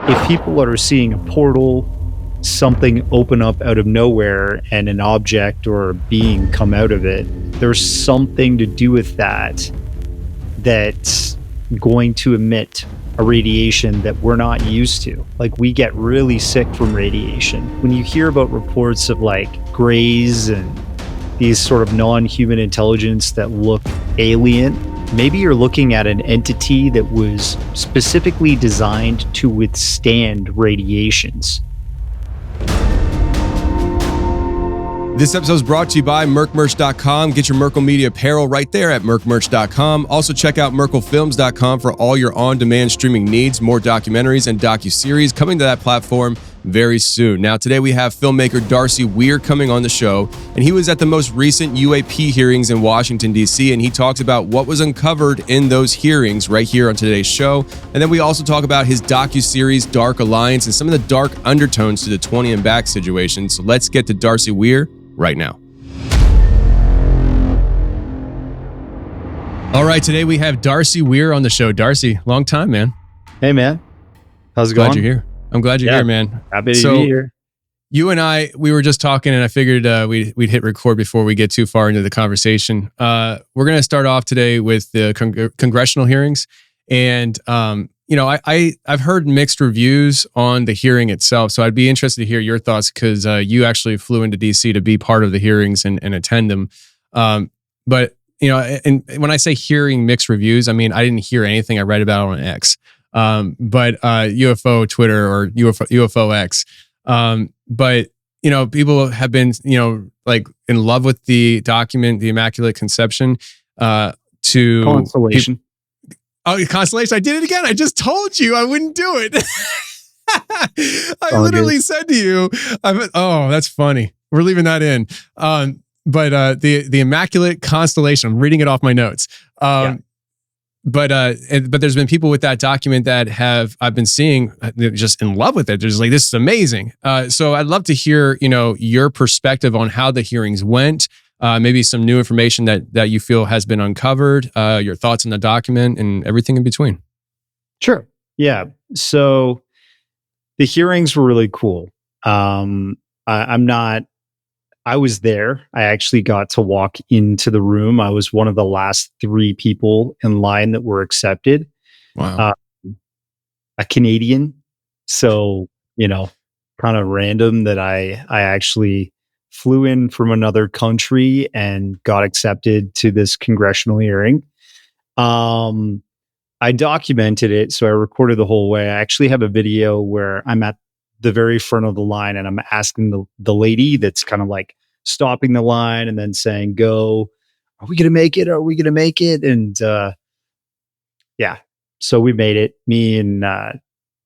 if people are seeing a portal, something open up out of nowhere and an object or a being come out of it, there's something to do with that that's going to emit a radiation that we're not used to. Like, we get really sick from radiation. When you hear about reports of like grays and these sort of non-human intelligence that look alien, maybe you're looking at an entity that was specifically designed to withstand radiations. This episode is brought to you by merkmerch.com. Get your Merkel Media apparel right there at merkmerch.com. Also, check out merkelfilms.com for all your on-demand streaming needs. More documentaries and docuseries coming to that platform very soon. Now, today we have filmmaker Darcy Weir coming on the show, and he was at the most recent UAP hearings in Washington, D.C., and he talks about what was uncovered in those hearings right here on today's show. And then we also talk about his docuseries, Dark Alliance, and some of the dark undertones to the 20 and back situation. So let's get to Darcy Weir right now. All right, today we have Darcy Weir on the show. Darcy, long time, man. Hey, man. How's it going? Glad you're here. I'm glad you're here, man. Happy to be here. You and I, we were just talking, and I figured we'd hit record before we get too far into the conversation. We're going to start off today with the congressional hearings. And, I've heard mixed reviews on the hearing itself. So I'd be interested to hear your thoughts, because you actually flew into DC to be part of the hearings and attend them. But and when I say hearing mixed reviews, I mean, I didn't hear anything. I read about it on X. But UFO Twitter or UFO X. But people have been, like in love with the document, the Immaculate Conception, to Constellation. Constellation. I did it again. I just told you I wouldn't do it. I literally said to you, that's funny. We're leaving that in. But the Immaculate Constellation, I'm reading it off my notes. But there's been people with that document that I've been seeing just in love with it. They're just like, this is amazing. So I'd love to hear, your perspective on how the hearings went, maybe some new information that you feel has been uncovered, your thoughts on the document and everything in between. Sure. Yeah. So the hearings were really cool. I was there. I actually got to walk into the room. I was one of the last 3 people in line that were accepted. Wow. A Canadian. So, kind of random that I actually flew in from another country and got accepted to this congressional hearing. I documented it. So I recorded the whole way. I actually have a video where I'm at the very front of the line and I'm asking the lady that's kind of like stopping the line and then saying, go, are we going to make it? Are we going to make it? And so we made it, me and the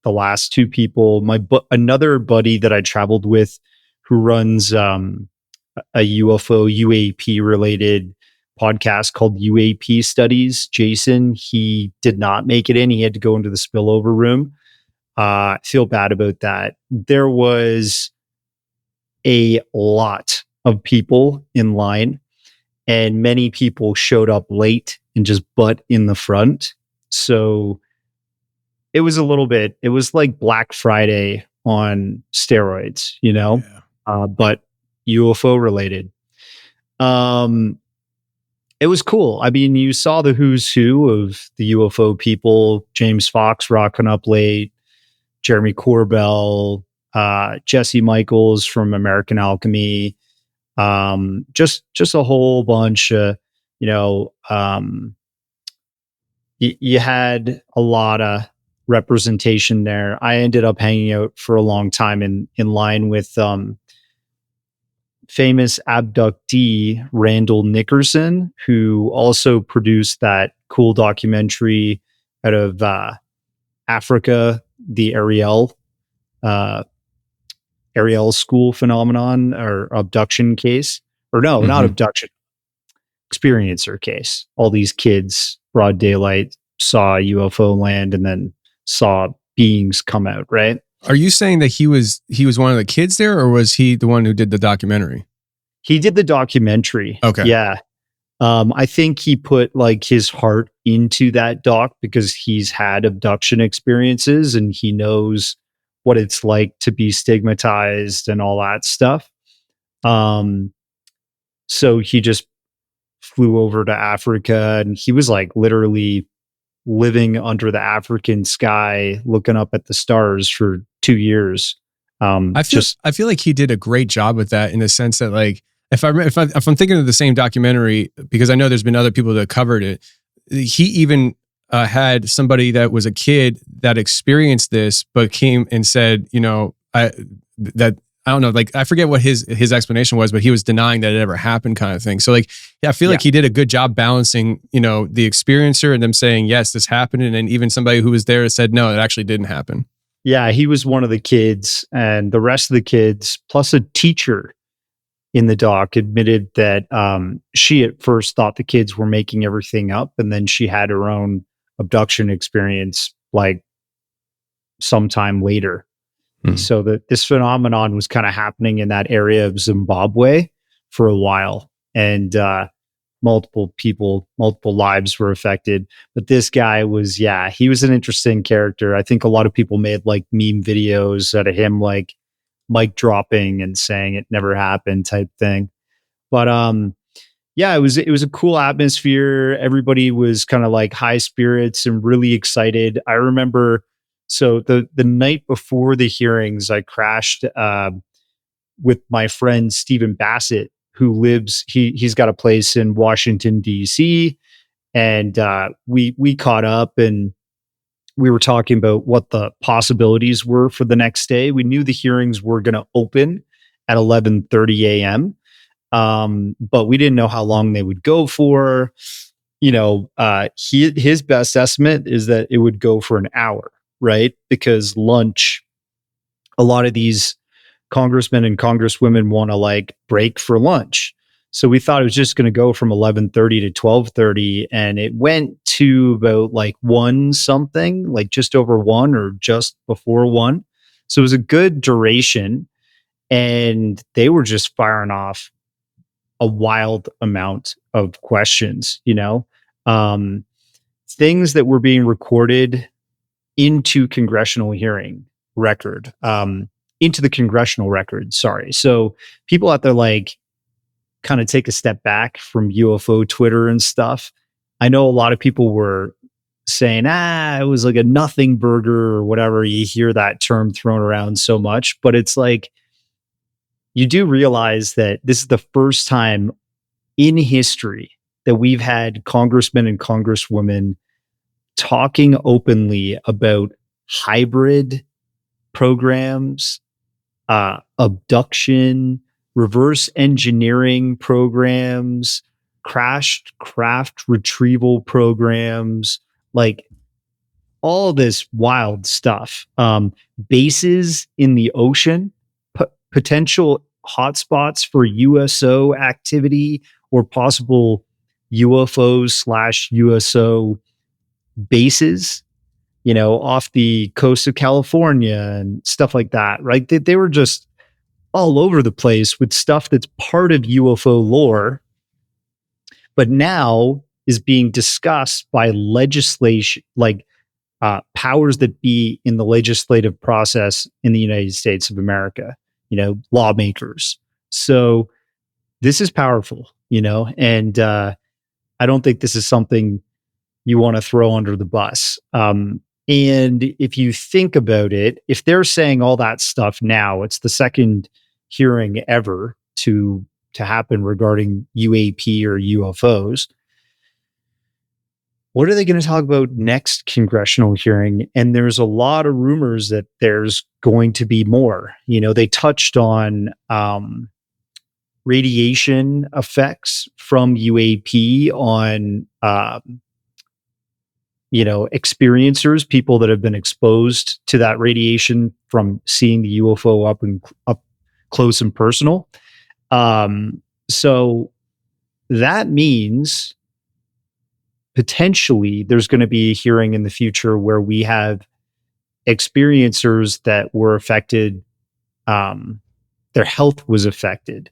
last 2 people, another buddy that I traveled with who runs a UFO UAP related podcast called UAP Studies. Jason, he did not make it in. He had to go into the spillover room. I feel bad about that. There was a lot of people in line, and many people showed up late and just butt in the front. So it was it was like Black Friday on steroids, but UFO related. It was cool. I mean, you saw the who's who of the UFO people, James Fox rocking up late, Jeremy Corbell, Jesse Michaels from American Alchemy, just a whole bunch. You had a lot of representation there. I ended up hanging out for a long time in line with famous abductee Randall Nickerson, who also produced that cool documentary out of Africa, the Ariel school phenomenon or abduction case, or no, not abduction, experiencer case. All these kids, broad daylight, saw a UFO land and then saw beings come out, right? Are you saying that he was one of the kids there, or was he the one who did the documentary? He did the documentary. Okay. Yeah. I think he put like his heart into that doc because he's had abduction experiences and he knows what it's like to be stigmatized and all that stuff. So he just flew over to Africa, and he was like literally living under the African sky, looking up at the stars for 2 years. I feel like he did a great job with that, in the sense that, like, if I'm thinking of the same documentary, because I know there's been other people that covered it, he even had somebody that was a kid that experienced this, but came and said, I don't know, like, I forget what his explanation was, but he was denying that it ever happened, kind of thing. So, like, yeah, I feel like he did a good job balancing, the experiencer and them saying, yes, this happened. And then even somebody who was there said, no, it actually didn't happen. Yeah, he was one of the kids, and the rest of the kids, plus a teacher in the doc, admitted that she at first thought the kids were making everything up, and then she had her own abduction experience like sometime later. So that this phenomenon was kind of happening in that area of Zimbabwe for a while, and multiple lives were affected. But this guy was, he was an interesting character. I think a lot of people made like meme videos out of him, like mic dropping and saying it never happened type thing. But it was a cool atmosphere. Everybody was kind of like high spirits and really excited. I remember, so the night before the hearings, I crashed with my friend Stephen Bassett, who he's got a place in Washington D.C., and we caught up, and we were talking about what the possibilities were for the next day. We knew the hearings were going to open at 11:30 a.m., but we didn't know how long they would go for. His best estimate is that it would go for an hour, right? Because lunch, a lot of these congressmen and congresswomen want to like break for lunch. So we thought it was just going to go from 11:30 to 12:30, and it went to about like 1 something, like just over 1 or just before 1. So it was a good duration, and they were just firing off a wild amount of questions, things that were being recorded into congressional hearing record, into the congressional record. Sorry. So people out there like kind of take a step back from UFO Twitter and stuff. I know a lot of people were saying, it was like a nothing burger or whatever. You hear that term thrown around so much, but it's like, you do realize that this is the first time in history that we've had congressmen and congresswomen talking openly about hybrid programs, abduction, reverse engineering programs, crashed craft retrieval programs, like all this wild stuff. Bases in the ocean, potential hotspots for USO activity or possible UFO/USO bases, off the coast of California and stuff like that, right? They were just all over the place with stuff that's part of UFO lore, but now is being discussed by legislation, like powers that be in the legislative process in the United States of America, lawmakers. So this is powerful, and I don't think this is something you want to throw under the bus. And if you think about it, if they're saying all that stuff now, it's the second hearing ever to happen regarding UAP or UFOs. What are they going to talk about next congressional hearing? And there's a lot of rumors that there's going to be more. They touched on radiation effects from UAP on experiencers, people that have been exposed to that radiation from seeing the UFO up close and personal. So that means potentially there's going to be a hearing in the future where we have experiencers that were affected, their health was affected,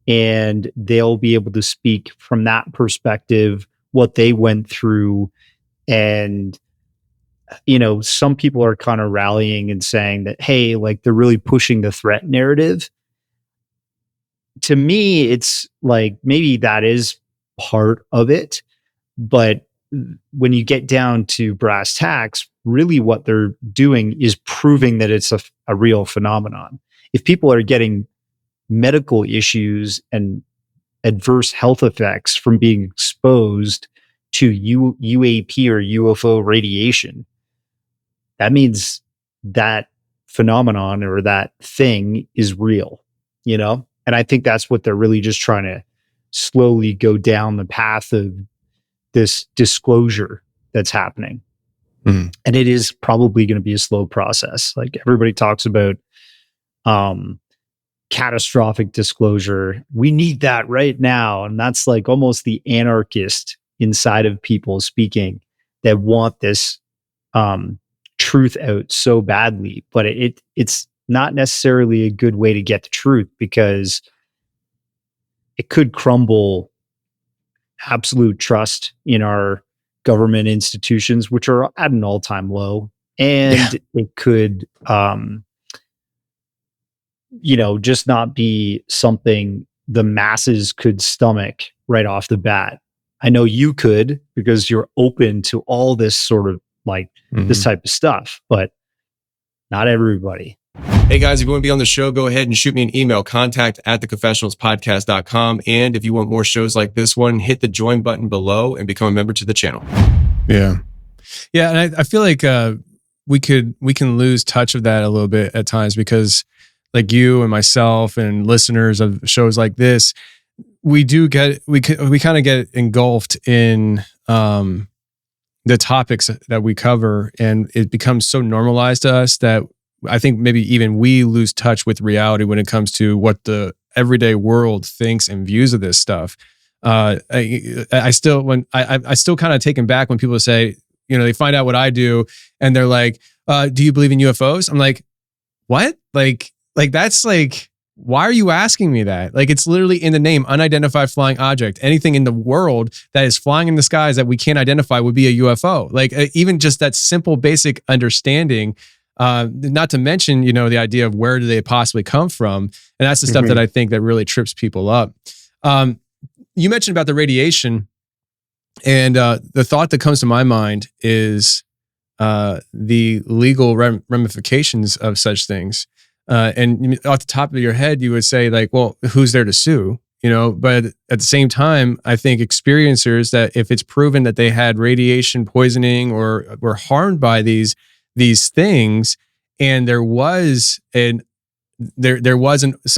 and they'll be able to speak from that perspective, what they went through, and some people are kind of rallying and saying that, hey, like they're really pushing the threat narrative. To me, it's like maybe that is part of it. But when you get down to brass tacks, really what they're doing is proving that it's a real phenomenon. If people are getting medical issues and adverse health effects from being exposed to UAP or UFO radiation, that means that phenomenon or that thing is real, And I think that's what they're really just trying to slowly go down the path of this disclosure that's happening. And it is probably going to be a slow process. Like everybody talks about catastrophic disclosure. We need that right now. And that's like almost the anarchist inside of people speaking that want this truth out so badly. But it's not necessarily a good way to get the truth, because it could crumble absolute trust in our government institutions, which are at an all-time low. And it could, just not be something the masses could stomach right off the bat. I know you could, because you're open to all this sort of like this type of stuff, but not everybody. Hey guys, if you want to be on the show, go ahead and shoot me an email, contact@theconfessionalspodcast.com. And if you want more shows like this one, hit the join button below and become a member to the channel. Yeah. And I feel like we can lose touch of that a little bit at times, because like you and myself and listeners of shows like this, we kind of get engulfed in the topics that we cover, and it becomes so normalized to us that I think maybe even we lose touch with reality when it comes to what the everyday world thinks and views of this stuff. I still kind of taken back when people say, they find out what I do and they're like, do you believe in UFOs? I'm like, what? Like that's like, why are you asking me that? Like, it's literally in the name, unidentified flying object. Anything in the world that is flying in the skies that we can't identify would be a UFO. Like even just that simple, basic understanding. Not to mention, the idea of where do they possibly come from. And that's the stuff that I think that really trips people up. You mentioned about the radiation, and the thought that comes to my mind is the legal ramifications of such things. And off the top of your head, you would say like, well, who's there to sue? But at the same time, I think experiencers that if it's proven that they had radiation poisoning or were harmed by these things, and there was some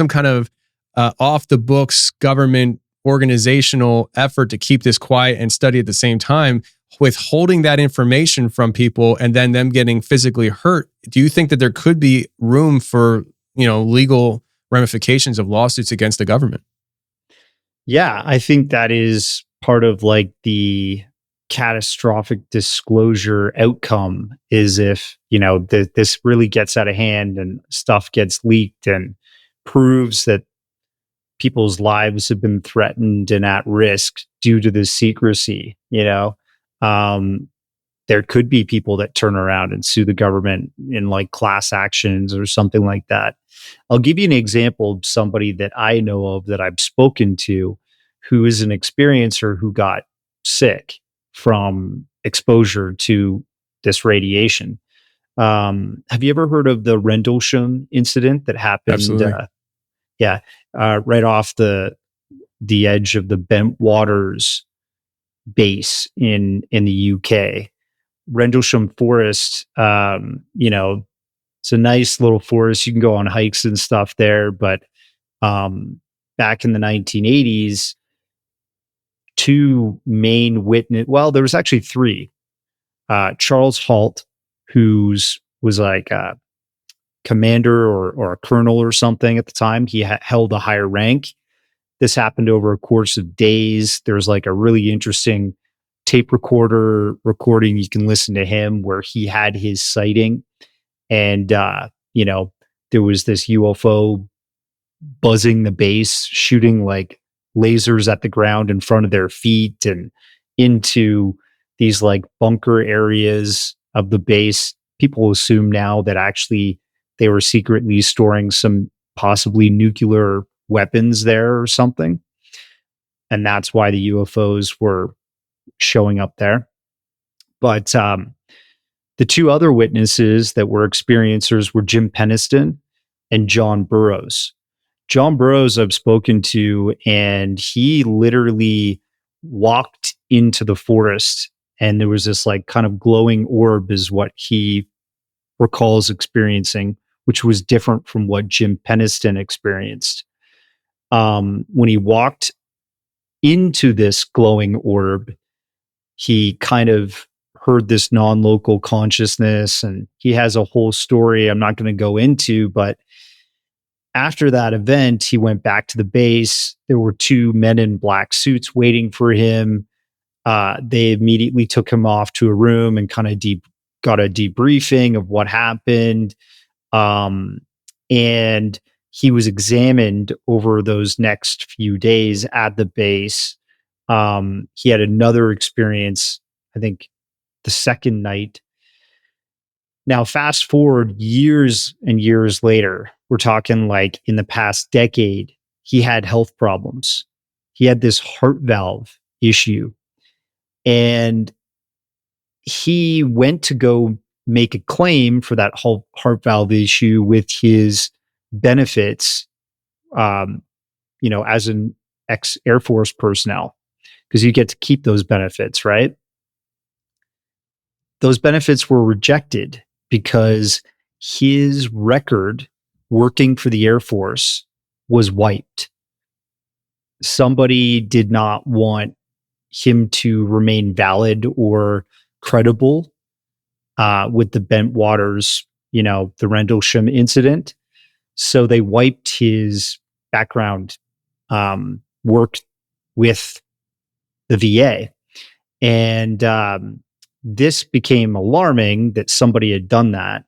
kind of off the books government organizational effort to keep this quiet and study at the same time, withholding that information from people and then them getting physically hurt. Do you think that there could be room for, legal ramifications of lawsuits against the government? Yeah, I think that is part of like the catastrophic disclosure outcome, is if, this really gets out of hand and stuff gets leaked and proves that people's lives have been threatened and at risk due to this secrecy, there could be people that turn around and sue the government in like class actions or something like that. I'll give you an example of somebody that I know of that I've spoken to, who is an experiencer who got sick from exposure to this radiation. Have you ever heard of the Rendlesham incident that happened? Absolutely. Right off the edge of the Bentwaters base in the UK. Rendlesham Forest, it's a nice little forest. You can go on hikes and stuff there. But back in the 1980s, two main there was actually three. Charles Halt, was like a commander or a colonel or something at the time. He held a higher rank. This happened over a course of days. There's like a really interesting tape recorder recording. You can listen to him where he had his sighting. And, there was this UFO buzzing the base, shooting like lasers at the ground in front of their feet and into these like bunker areas of the base. People assume now that actually they were secretly storing some possibly nuclear weapons there or something. And that's why the UFOs were showing up there. But the two other witnesses that were experiencers were Jim Peniston and John Burroughs. John Burroughs I've spoken to, and he literally walked into the forest, and there was this like kind of glowing orb is what he recalls experiencing, which was different from what Jim Peniston experienced. When he walked into this glowing orb, he kind of heard this non-local consciousness, and he has a whole story I'm not going to go into, but after that event, he went back to the base. There were two men in black suits waiting for him. They immediately took him off to a room and kind of got a debriefing of what happened. And he was examined over those next few days at the base. He had another experience, I think the second night. Now, fast forward years and years later, we're talking like in the past decade, he had health problems. He had this heart valve issue, and he went to go make a claim for that whole heart valve issue with his benefits, as an ex Air Force personnel, because you get to keep those benefits, right? Those benefits were rejected because his record working for the Air Force was wiped. Somebody did not want him to remain valid or credible with the Bent Waters, the Rendlesham incident. So they wiped his background work with the VA. And this became alarming that somebody had done that.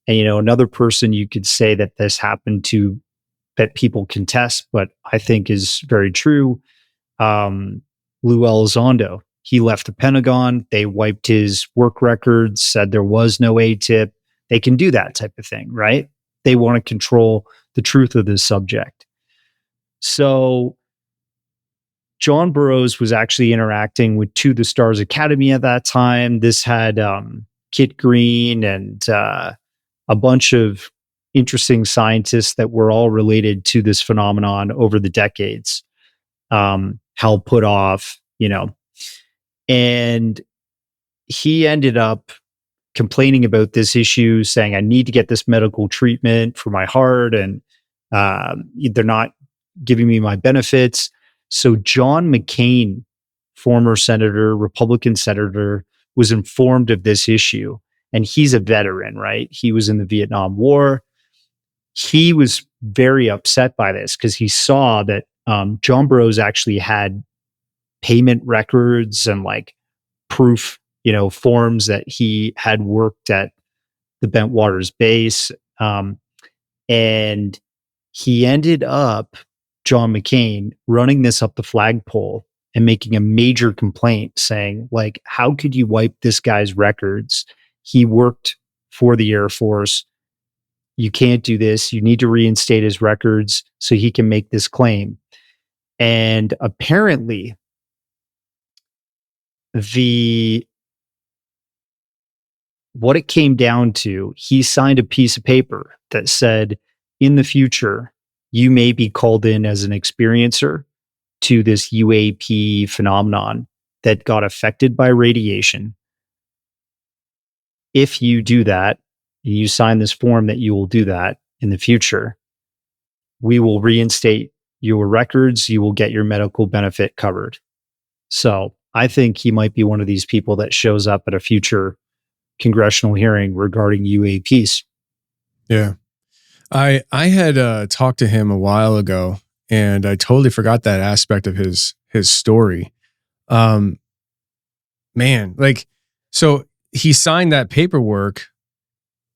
And, another person you could say that this happened to, that people contest, but I think is very true. Lou Elizondo, he left the Pentagon. They wiped his work records, said there was no ATIP. They can do that type of thing, right? They want to control the truth of this subject. So John Burroughs was actually interacting with To the Stars Academy at that time. This had Kit Green and a bunch of interesting scientists that were all related to this phenomenon over the decades. Hal Puthoff, and he ended up complaining about this issue, saying, I need to get this medical treatment for my heart, and they're not giving me my benefits. So John McCain, former senator, Republican senator, was informed of this issue. And he's a veteran, right? He was in the Vietnam War. He was very upset by this because he saw that John Burroughs actually had payment records and like proof, forms that he had worked at the Bent Waters base. And he ended up, John McCain, running this up the flagpole and making a major complaint saying, like, how could you wipe this guy's records? He worked for the Air Force. You can't do this. You need to reinstate his records so he can make this claim. And apparently, what it came down to, he signed a piece of paper that said, in the future, you may be called in as an experiencer to this UAP phenomenon that got affected by radiation. If you do that, you sign this form that you will do that in the future, we will reinstate your records. You will get your medical benefit covered. So I think he might be one of these people that shows up at a future congressional hearing regarding UAPs. Yeah. I had talked to him a while ago, and I totally forgot that aspect of his story. So he signed that paperwork,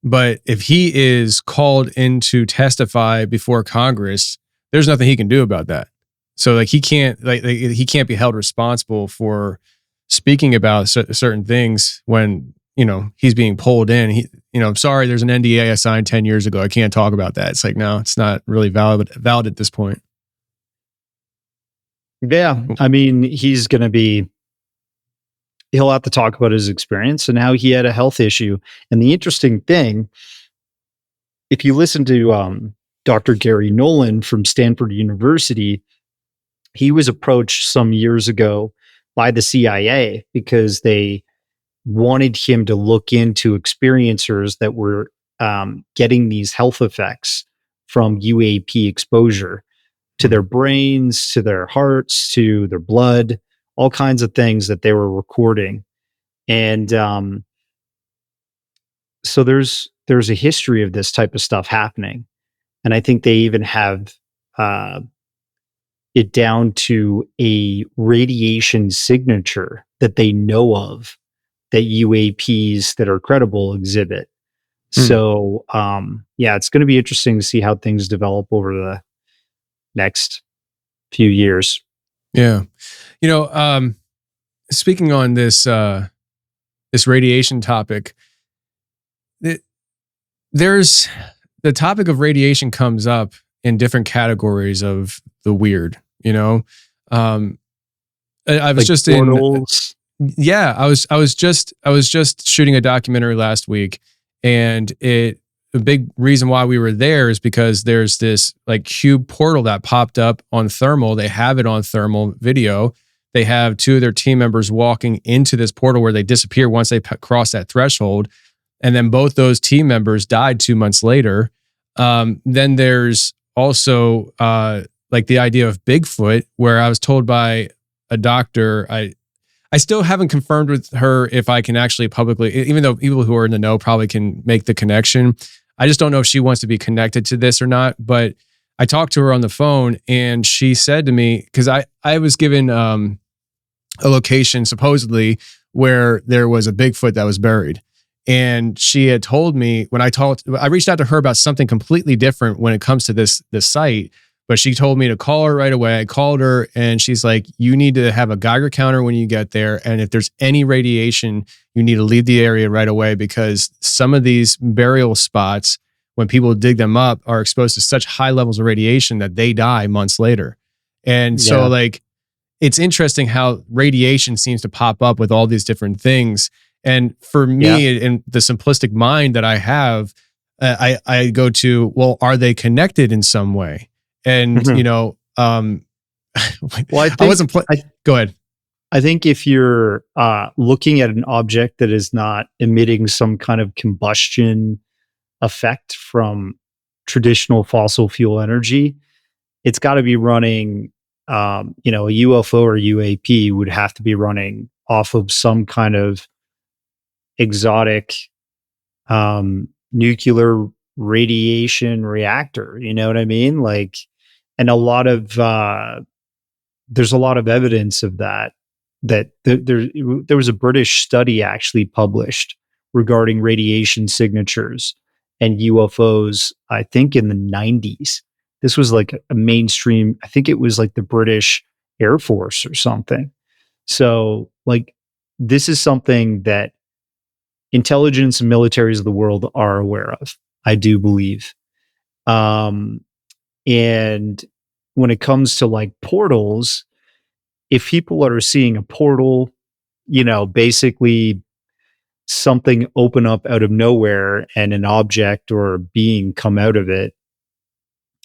but if he is called in to testify before Congress, there's nothing he can do about that. So he can't he can't be held responsible for speaking about certain things when he's being pulled in. I'm sorry, there's an NDA I signed 10 years ago. I can't talk about that. It's like, no, it's not really valid at this point. Yeah. I mean, he'll have to talk about his experience and how he had a health issue. And the interesting thing, if you listen to Dr. Gary Nolan from Stanford University, he was approached some years ago by the CIA because they wanted him to look into experiencers that were getting these health effects from UAP exposure to their brains, to their hearts, to their blood, all kinds of things that they were recording. And so there's a history of this type of stuff happening. And I think they even have it down to a radiation signature that they know of that UAPs that are credible exhibit. So, yeah, it's going to be interesting to see how things develop over the next few years. Yeah. Speaking on this radiation topic, there's the topic of radiation comes up in different categories of the weird, I was Like just portals. I was just shooting a documentary last week, and the big reason why we were there is because there's this like cube portal that popped up on thermal. They have it on thermal video. They have two of their team members walking into this portal where they disappear once they cross that threshold. And then both those team members died 2 months later. Then there's also like the idea of Bigfoot, where I was told by a doctor, I still haven't confirmed with her if I can actually publicly, even though people who are in the know probably can make the connection. I just don't know if she wants to be connected to this or not. But I talked to her on the phone, and she said to me, because I was given a location supposedly where there was a Bigfoot that was buried. And she had told me I reached out to her about something completely different when it comes to this site. But she told me to call her right away. I called her, and she's like, you need to have a Geiger counter when you get there. And if there's any radiation, you need to leave the area right away, because some of these burial spots, when people dig them up, are exposed to such high levels of radiation that they die months later. And so like, it's interesting how radiation seems to pop up with all these different things. And for me, in the simplistic mind that I have, I go to, well, are they connected in some way? And, Well, I wasn't go ahead. I think if you're looking at an object that is not emitting some kind of combustion effect from traditional fossil fuel energy, it's got to be running, a UFO or UAP would have to be running off of some kind of exotic nuclear radiation reactor. You know what I mean? Like, and there's a lot of evidence of that. There was a British study actually published regarding radiation signatures and UFOs, I think in the 90s. This was like a mainstream, I think it was like the British Air Force or something. So, like, this is something that intelligence and militaries of the world are aware of, I do believe. And when it comes to like portals, if people are seeing a portal, basically something open up out of nowhere and an object or a being come out of it,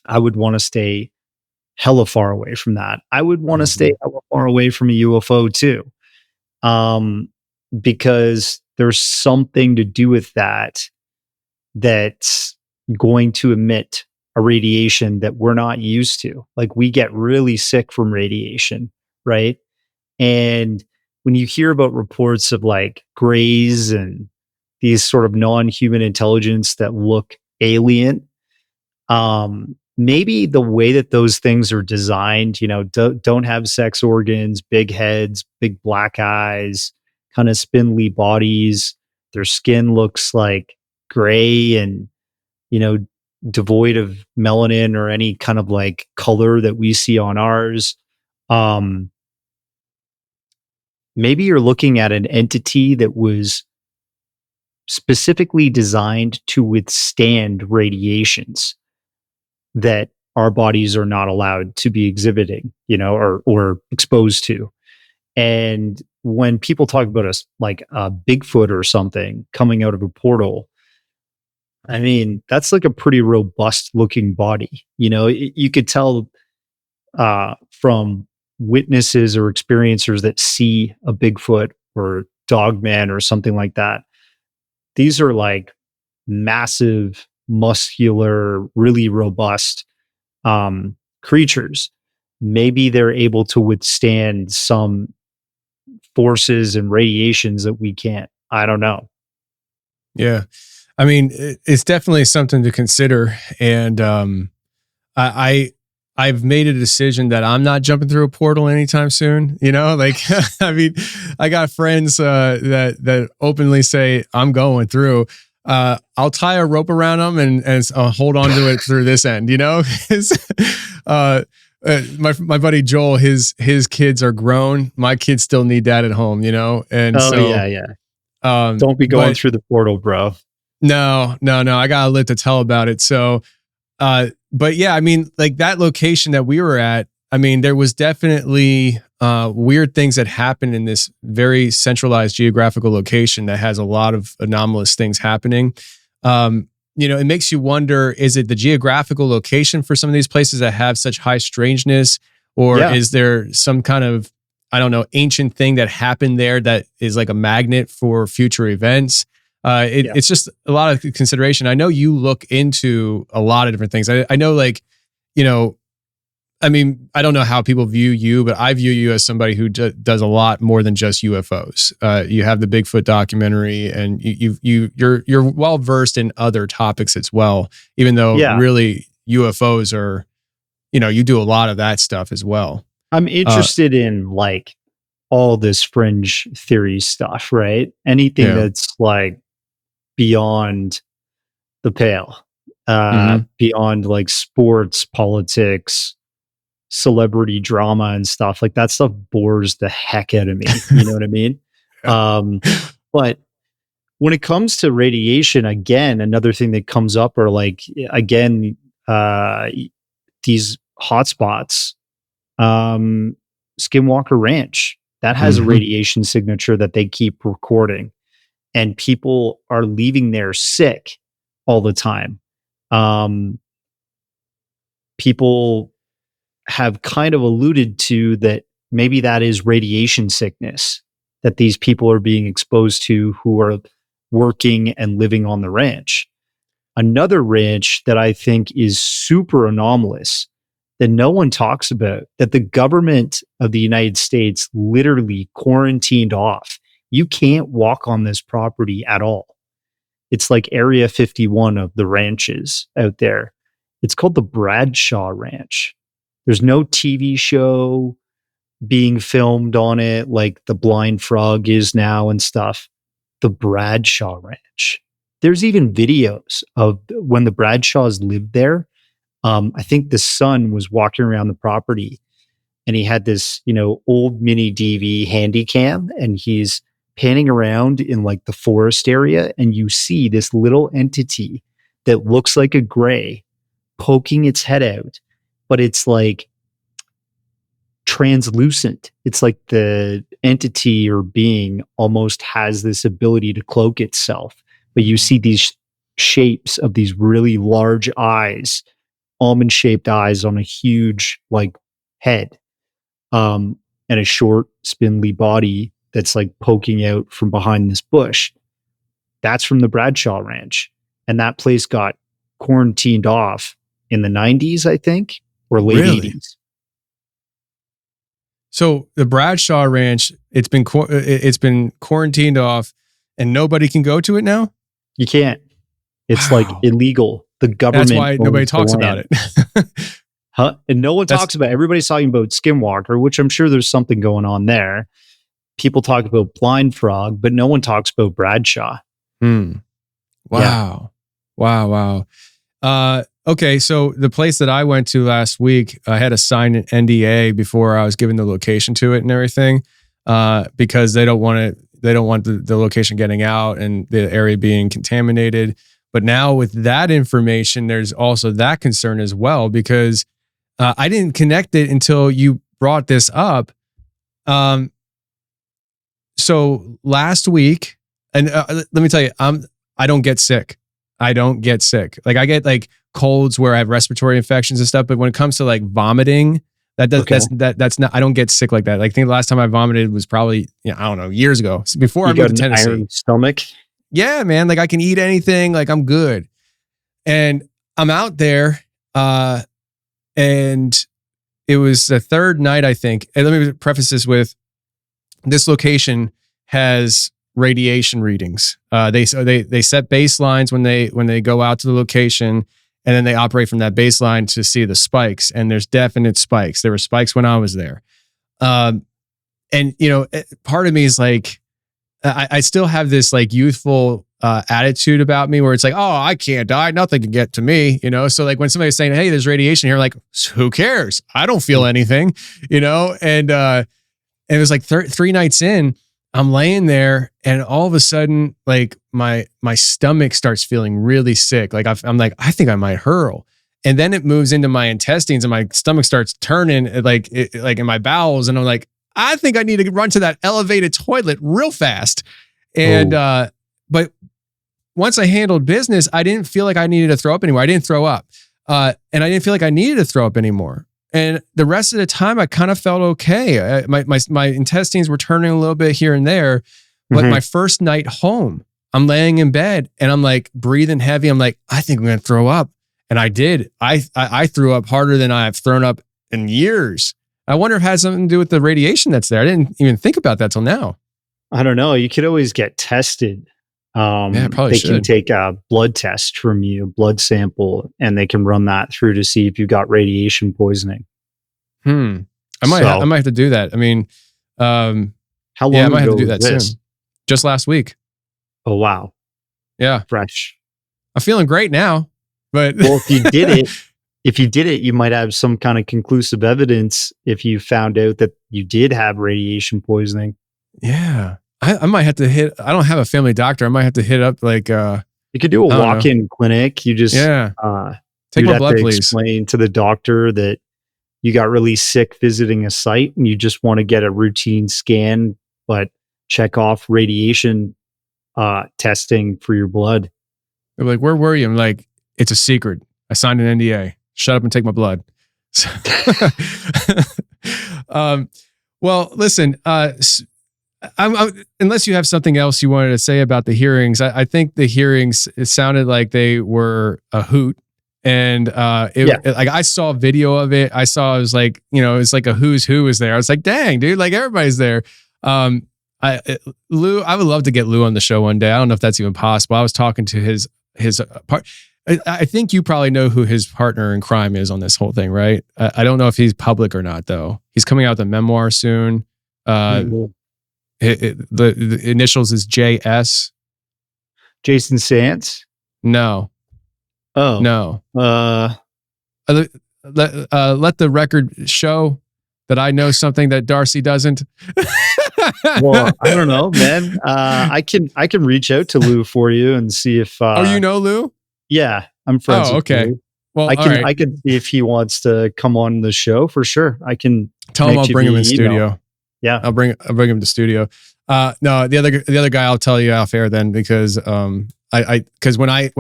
I would want to stay hella far away from that. I would want to stay hella far away from a UFO too. Because there's something to do with that's going to emit a radiation that we're not used to. Like, we get really sick from radiation, right? And when you hear about reports of like grays and these sort of non-human intelligence that look alien, maybe the way that those things are designed, don't have sex organs, big heads, big black eyes, kind of spindly bodies. Their skin looks like gray and, devoid of melanin or any kind of like color that we see on ours. Maybe you're looking at an entity that was specifically designed to withstand radiations that our bodies are not allowed to be exhibiting, or exposed to. And when people talk about us like a Bigfoot or something coming out of a portal, I mean, that's like a pretty robust looking body. You could tell from witnesses or experiencers that see a Bigfoot or dogman or something like that. These are like massive, muscular, really robust creatures. Maybe they're able to withstand some forces and radiations that we can't. I don't know. Yeah. I mean, it's definitely something to consider. And I've made a decision that I'm not jumping through a portal anytime soon. Like, I mean, I got friends that openly say I'm going through. I'll tie a rope around them and hold on to it through this end. My buddy Joel, his kids are grown. My kids still need dad at home. And yeah. Don't be going through the portal, bro. No. I got a lit to tell about it. So, but yeah, I mean, like that location that we were at, I mean, there was definitely weird things that happened in this very centralized geographical location that has a lot of anomalous things happening. It makes you wonder, is it the geographical location for some of these places that have such high strangeness, or is there some kind of, I don't know, ancient thing that happened there that is like a magnet for future events? It's just a lot of consideration. I know you look into a lot of different things. I know, like, I mean, I don't know how people view you, but I view you as somebody who does a lot more than just UFOs. You have the Bigfoot documentary, and you're well versed in other topics as well. Even though really UFOs are, you do a lot of that stuff as well. I'm interested in like all this fringe theory stuff, right? Anything that's like beyond the pale, beyond like sports, politics, celebrity drama and stuff. Like that stuff bores the heck out of me. You know what I mean? But when it comes to radiation, again, another thing that comes up are like, again, these hotspots, Skinwalker Ranch, that has a radiation signature that they keep recording, and people are leaving there sick all the time. People have kind of alluded to that maybe that is radiation sickness that these people are being exposed to who are working and living on the ranch. Another ranch that I think is super anomalous that no one talks about, that the government of the United States literally quarantined off. You can't walk on this property at all. It's like Area 51 of the ranches out there. It's called the Bradshaw Ranch. There's no TV show being filmed on it like The Blind Frog is now and stuff. The Bradshaw Ranch. There's even videos of when the Bradshaws lived there. I think the son was walking around the property and he had this, old mini DV handy cam, and he's panning around in like the forest area, and you see this little entity that looks like a gray poking its head out, but it's like translucent. It's like the entity or being almost has this ability to cloak itself. But you see these shapes of these really large eyes, almond shaped eyes on a huge like head, and a short spindly body that's like poking out from behind this bush. That's from the Bradshaw Ranch. And that place got quarantined off in the 90s, I think, or late 80s. So the Bradshaw Ranch, it's been quarantined off, and nobody can go to it now? You can't. It's like illegal. The government. That's why nobody talks about it. And no one talks about it. Everybody's talking about Skinwalker, which I'm sure there's something going on there. People talk about Blind Frog, but no one talks about Bradshaw. Wow. Yeah. Wow. Okay, so the place that I went to last week, I had to sign an NDA before I was given the location to it and everything, because they don't want they don't want the location getting out and the area being contaminated. But now with that information, there's also that concern as well, because I didn't connect it until you brought this up. So last week, and let me tell you, I don't get sick. I don't get sick. Like I get like colds where I have respiratory infections and stuff. But when it comes to like vomiting, that's not. I don't get sick like that. Like I think the last time I vomited was probably I don't know, years ago, before I moved to Tennessee. Iron stomach. Yeah, man. Like I can eat anything. Like I'm good. And I'm out there, and it was the third night, I think. And let me preface this with, this location has radiation readings. They set baselines when they go out to the location, and then they operate from that baseline to see the spikes. And there's definite spikes. There were spikes when I was there. And part of me is like, I still have this like youthful attitude about me where it's like, oh, I can't die. Nothing can get to me, So like when somebody's saying, hey, there's radiation here, like, who cares? I don't feel anything, And it was like 3 nights in, I'm laying there, and all of a sudden, like my stomach starts feeling really sick. Like I'm like, I think I might hurl. And then it moves into my intestines, and my stomach starts turning like in my bowels. And I'm like, I think I need to run to that elevated toilet real fast. And, but once I handled business, I didn't feel like I needed to throw up anymore. I didn't throw up. And I didn't feel like I needed to throw up anymore. And the rest of the time I kind of felt okay. My intestines were turning a little bit here and there, but my first night home, I'm laying in bed and I'm like breathing heavy. I'm like, I think I'm going to throw up. And I did. I threw up harder than I've thrown up in years. I wonder if it has something to do with the radiation that's there. I didn't even think about that till now. I don't know. You could always get tested. Probably they should. can take a blood test from you, a blood sample, and they can run that through to see if you got radiation poisoning. I might have to do that. I mean, how long I might have ago to do that was this? soon. Just last week. Oh, wow. Yeah. Fresh. I'm feeling great now, but well, if you did it, you might have some kind of conclusive evidence if you found out that you did have radiation poisoning. Yeah. I might have to hit, I don't have a family doctor. I might have to hit up like, you could do a walk-in clinic. You just, take my blood, please. Explain to the doctor that you got really sick visiting a site and you just want to get a routine scan, but check off radiation testing for your blood. They're like, where were you? I'm like, it's a secret. I signed an NDA. Shut up and take my blood. Well, listen, unless you have something else you wanted to say about the hearings, I think the hearings, it sounded like they were a hoot. And like I saw a video of it. I saw it was like, it's like a who's who is there. I was like, dang, dude, like everybody's there. Lou, I would love to get Lou on the show one day. I don't know if that's even possible. I was talking to his part. I think you probably know who his partner in crime is on this whole thing, right? I don't know if he's public or not, though. He's coming out with a memoir soon. The initials is JS. Jason Santz? No. Oh. No. Let the record show that I know something that Darcy doesn't. Well, I don't know, man. I can reach out to Lou for you and see if. You know Lou? Yeah, I'm friends. Oh, okay. Lou. Well, I can see if he wants to come on the show for sure. I can tell him I'll bring him in studio. Yeah, I'll bring him to studio. No, the other guy I'll tell you off air then, because because when I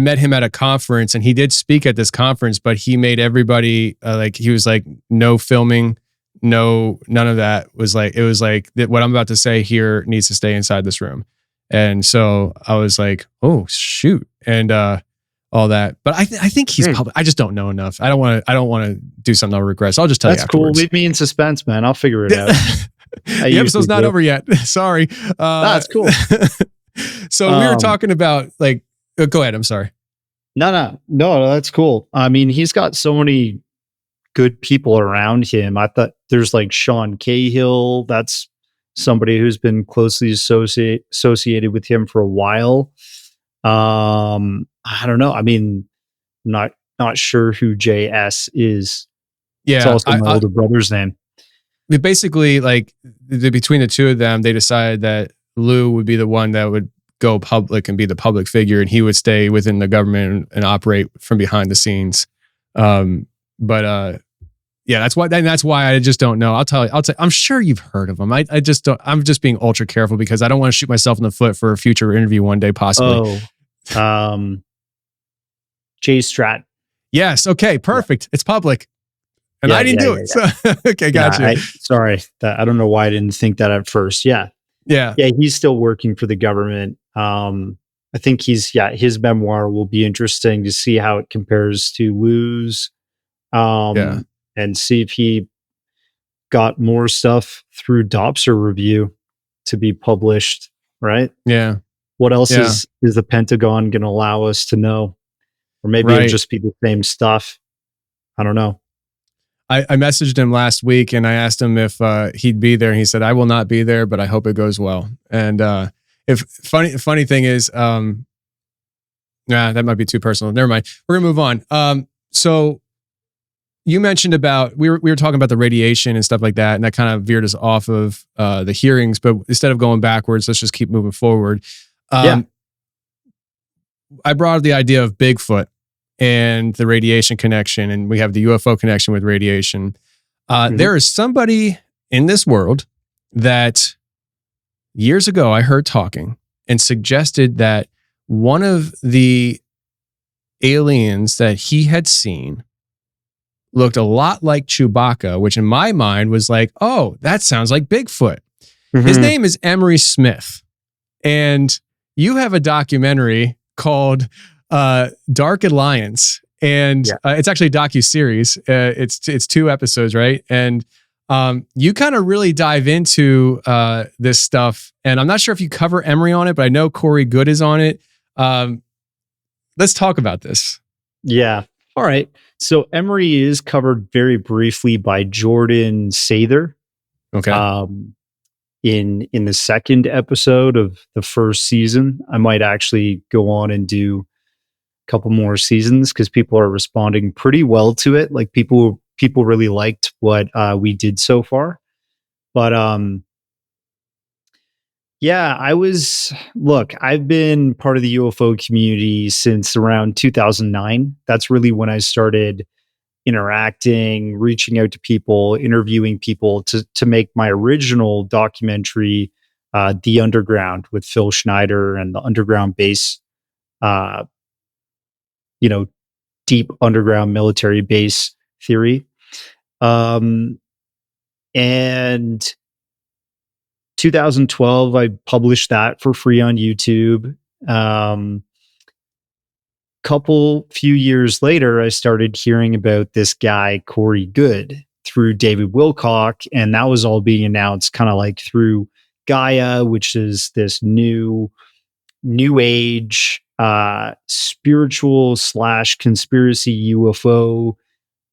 met him at a conference and he did speak at this conference, but he made everybody like, he was like, no filming, no, none of that. It was like that what I'm about to say here needs to stay inside this room. And so I was like, oh shoot. And all that. But I think he's public. I just don't know enough. I don't want to do something I'll regret. So I'll just tell you afterwards. Cool. Leave me in suspense, man. I'll figure it out. The episode's not over yet. Sorry. That's cool. So we were talking about like, go ahead. I'm sorry. No, that's cool. I mean, he's got so many good people around him. I thought there's like Sean Cahill. That's somebody who's been closely associated with him for a while. I don't know. I mean, I'm not sure who JS is. Yeah, it's also my older brother's name. basically, like between the two of them, they decided that Lou would be the one that would go public and be the public figure, and he would stay within the government and operate from behind the scenes. But yeah, that's why I just don't know. I'm sure you've heard of him. I just don't. I'm just being ultra careful because I don't want to shoot myself in the foot for a future interview one day, possibly. Jay Stratton. Yes. Okay. Perfect. It's public. And I didn't do it. Yeah. So, okay, gotcha. Sorry. I don't know why I didn't think that at first. Yeah. Yeah. He's still working for the government. I think his memoir will be interesting to see how it compares to Lou's. And see if he got more stuff through Dobser review to be published. Right. Yeah. What else is the Pentagon going to allow us to know? Or maybe it'll just be the same stuff. I don't know. I messaged him last week and I asked him if he'd be there, and he said, "I will not be there, but I hope it goes well." And if funny thing is, that might be too personal. Never mind. We're gonna move on. So you mentioned about we were talking about the radiation and stuff like that, and that kind of veered us off of the hearings. But instead of going backwards, let's just keep moving forward. I brought up the idea of Bigfoot and the radiation connection, and we have the UFO connection with radiation. There is somebody in this world that years ago I heard talking and suggested that one of the aliens that he had seen looked a lot like Chewbacca, which in my mind was like, oh, that sounds like Bigfoot. His name is Emery Smith. And you have a documentary called Dark Alliance, and it's actually a docu-series. It's 2 episodes, right? And you kind of really dive into this stuff, and I'm not sure if you cover Emery on it, but I know Corey Good is on it. Let's talk about this. Yeah. All right. So Emery is covered very briefly by Jordan Sather. Okay. In the second episode of the first season. I might actually go on and do couple more seasons because people are responding pretty well to it. Like people really liked what we did so far. But I've been part of the UFO community since around 2009. That's really when I started interacting, reaching out to people, interviewing people to make my original documentary, The Underground, with Phil Schneider and the underground base, deep underground military base theory. And 2012, I published that for free on YouTube. Few years later, I started hearing about this guy, Corey Good, through David Wilcock. And that was all being announced kind of like through Gaia, which is this new age spiritual / conspiracy UFO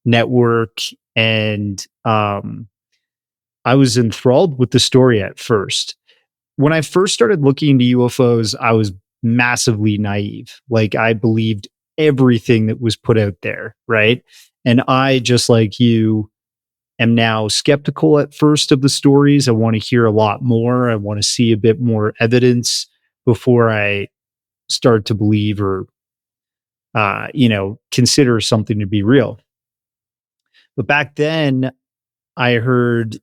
network. And I was enthralled with the story at first. When I first started looking into UFOs, I was massively naive. Like, I believed everything that was put out there, right? And I, just like you, am now skeptical at first of the stories. I want to hear a lot more. I want to see a bit more evidence before I start to believe or consider something to be real. But back then, I heard,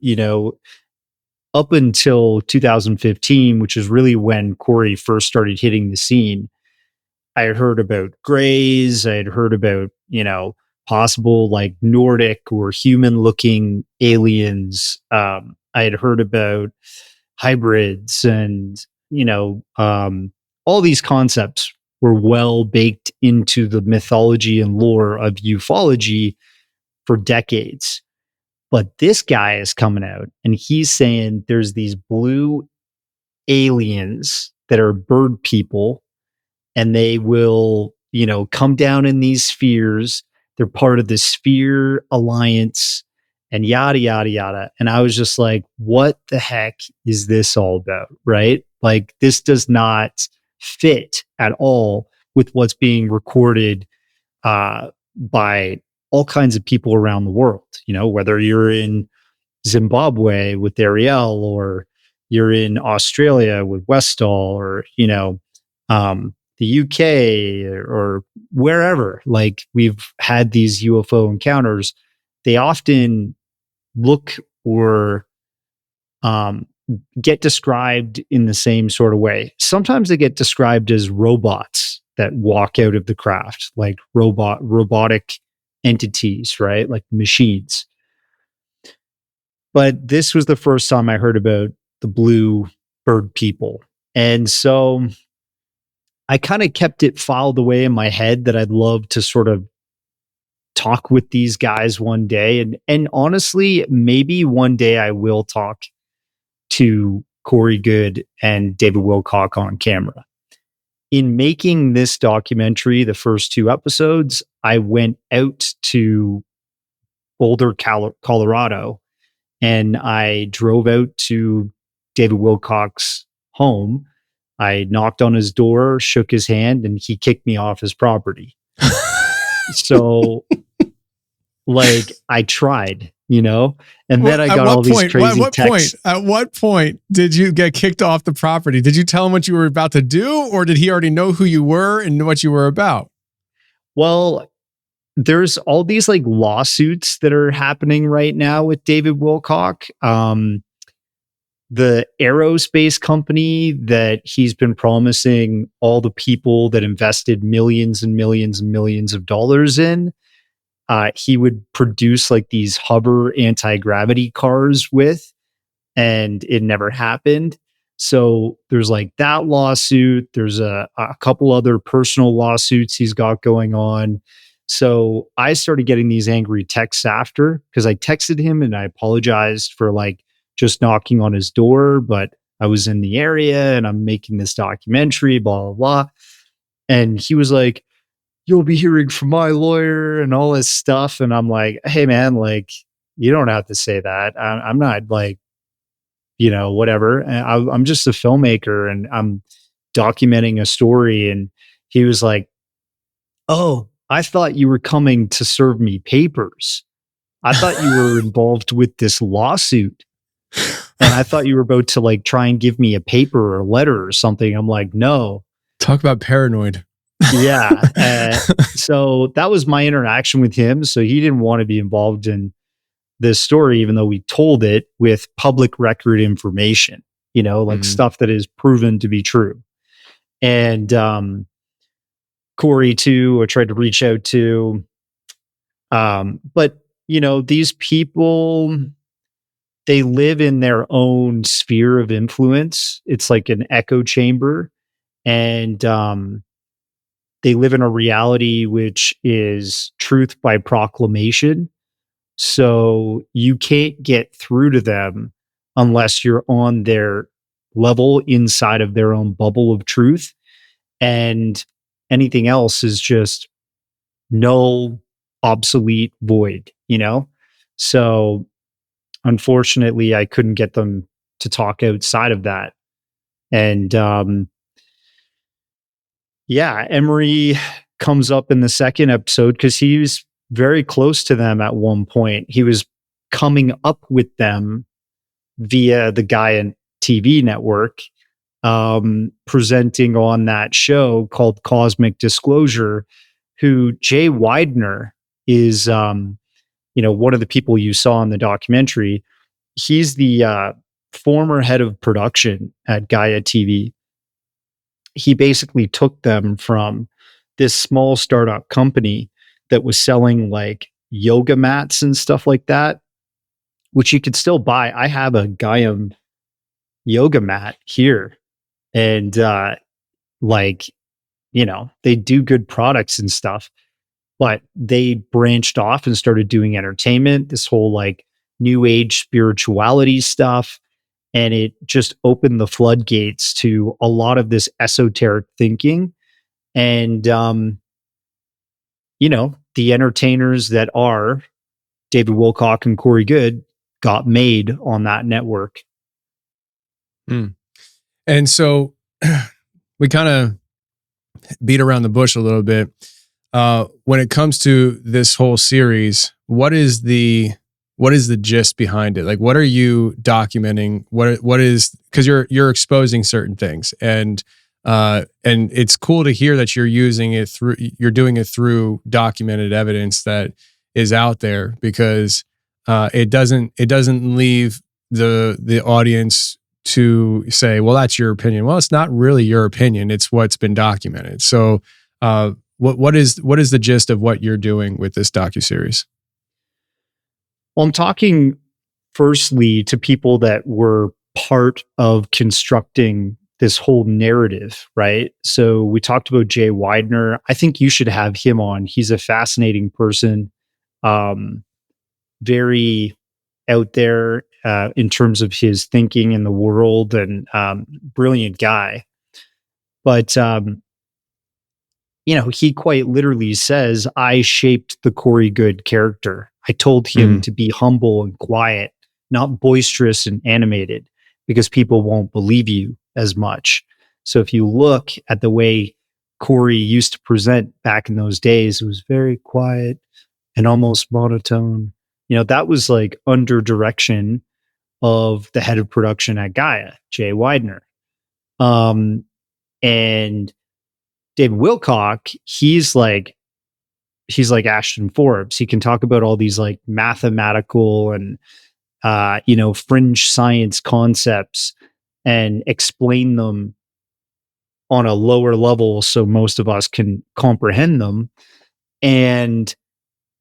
up until 2015, which is really when Corey first started hitting the scene, I had heard about grays. I had heard about, possible like Nordic or human looking aliens. I had heard about hybrids, and, all these concepts were well baked into the mythology and lore of ufology for decades. But this guy is coming out and he's saying there's these blue aliens that are bird people, and they will, come down in these spheres. They're part of the Sphere Alliance and yada, yada, yada. And I was just like, what the heck is this all about? Right? Like, this does not fit at all with what's being recorded by all kinds of people around the world. Whether you're in Zimbabwe with Ariel, or you're in Australia with Westall, or, the UK or wherever, like we've had these UFO encounters, they often look or um, get described in the same sort of way. Sometimes they get described as robots that walk out of the craft, like robotic entities, right? Like machines. But this was the first time I heard about the blue bird people. And so I kind of kept it filed away in my head that I'd love to sort of talk with these guys one day. And honestly, maybe one day I will talk to Corey Good and David Wilcock on camera. In making this documentary, the first two episodes, I went out to Boulder, Colorado, and I drove out to David Wilcock's home. I knocked on his door, shook his hand, and he kicked me off his property. So, like, I tried, and then I got all these crazy texts. At what point did you get kicked off the property? Did you tell him what you were about to do, or did he already know who you were and what you were about? Well, there's all these like lawsuits that are happening right now with David Wilcock. The aerospace company that he's been promising all the people that invested millions and millions and millions of dollars in, he would produce like these hover anti-gravity cars with, and it never happened. So there's like that lawsuit. There's a couple other personal lawsuits he's got going on. So I started getting these angry texts after, because I texted him and I apologized for like just knocking on his door, but I was in the area and I'm making this documentary, blah, blah, blah. And he was like, "You'll be hearing from my lawyer," and all this stuff. And I'm like, "Hey man, like, you don't have to say that. I'm not like, whatever. I'm just a filmmaker and I'm documenting a story." And he was like, "Oh, I thought you were coming to serve me papers. I thought you were involved with this lawsuit. And I thought you were about to like try and give me a paper or a letter or something." I'm like, "No." Talk about paranoid. Yeah. So that was my interaction with him. So he didn't want to be involved in this story, even though we told it with public record information, like stuff that is proven to be true. And Corey, too, I tried to reach out to. But, these people, they live in their own sphere of influence. It's like an echo chamber. And they live in a reality which is truth by proclamation. So you can't get through to them unless you're on their level inside of their own bubble of truth. And anything else is just null, obsolete, void, So unfortunately, I couldn't get them to talk outside of that. And yeah, Emery comes up in the second episode because he was very close to them at one point. He was coming up with them via the Gaia TV network, presenting on that show called Cosmic Disclosure, who Jay Widener is, one of the people you saw in the documentary. He's the former head of production at Gaia TV. He basically took them from this small startup company that was selling like yoga mats and stuff like that, which you could still buy. I have a Gaia yoga mat here, and like, they do good products and stuff, but they branched off and started doing entertainment, this whole like new age spirituality stuff. And it just opened the floodgates to a lot of this esoteric thinking. And, the entertainers that are David Wilcock and Corey Good got made on that network. And so we kind of beat around the bush a little bit. When it comes to this whole series, what is the what is the gist behind it? Like, what are you documenting? What is, because you're exposing certain things, and it's cool to hear that you're doing it through documented evidence that is out there, because it doesn't leave the audience to say, well, that's your opinion. Well, it's not really your opinion. It's what's been documented. So what is the gist of what you're doing with this docuseries? Well, I'm talking firstly to people that were part of constructing this whole narrative, right? So we talked about Jay Widener. I think you should have him on. He's a fascinating person, very out there in terms of his thinking in the world, and brilliant guy. But he quite literally says, I shaped the Corey Good character. I told him to be humble and quiet, not boisterous and animated, because people won't believe you as much. So if you look at the way Corey used to present back in those days, it was very quiet and almost monotone. That was like under direction of the head of production at Gaia, Jay Widener. And David Wilcock, he's like Ashton Forbes. He can talk about all these like mathematical and fringe science concepts and explain them on a lower level so most of us can comprehend them. And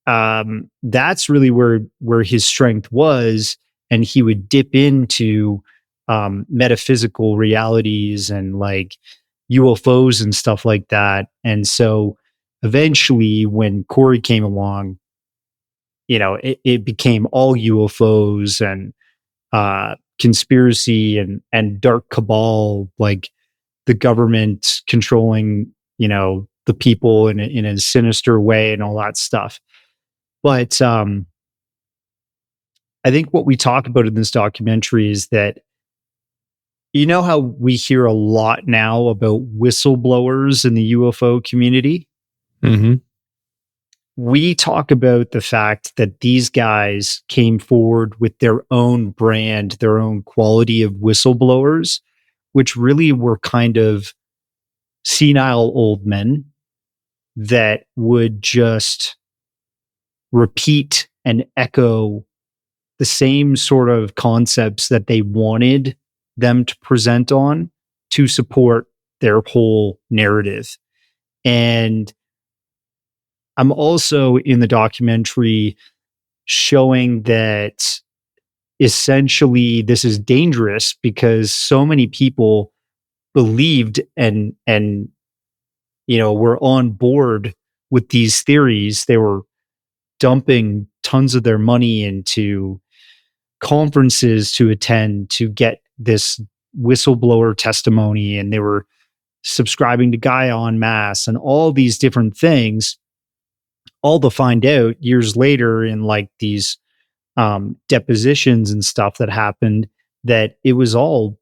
that's really where his strength was. And he would dip into metaphysical realities and like UFOs and stuff like that. And so eventually when Corey came along, it became all UFOs and conspiracy and dark cabal, like the government controlling, the people in a sinister way and all that stuff. But I think what we talk about in this documentary is that, how we hear a lot now about whistleblowers in the UFO community? Mm-hmm. We talk about the fact that these guys came forward with their own brand, their own quality of whistleblowers, which really were kind of senile old men that would just repeat and echo the same sort of concepts that they wanted them to present on to support their whole narrative. And I'm also in the documentary showing that essentially this is dangerous because so many people believed and were on board with these theories. They were dumping tons of their money into conferences to attend to get this whistleblower testimony, and they were subscribing to Gaia en masse and all these different things, all to find out years later in like these depositions and stuff that happened that it was all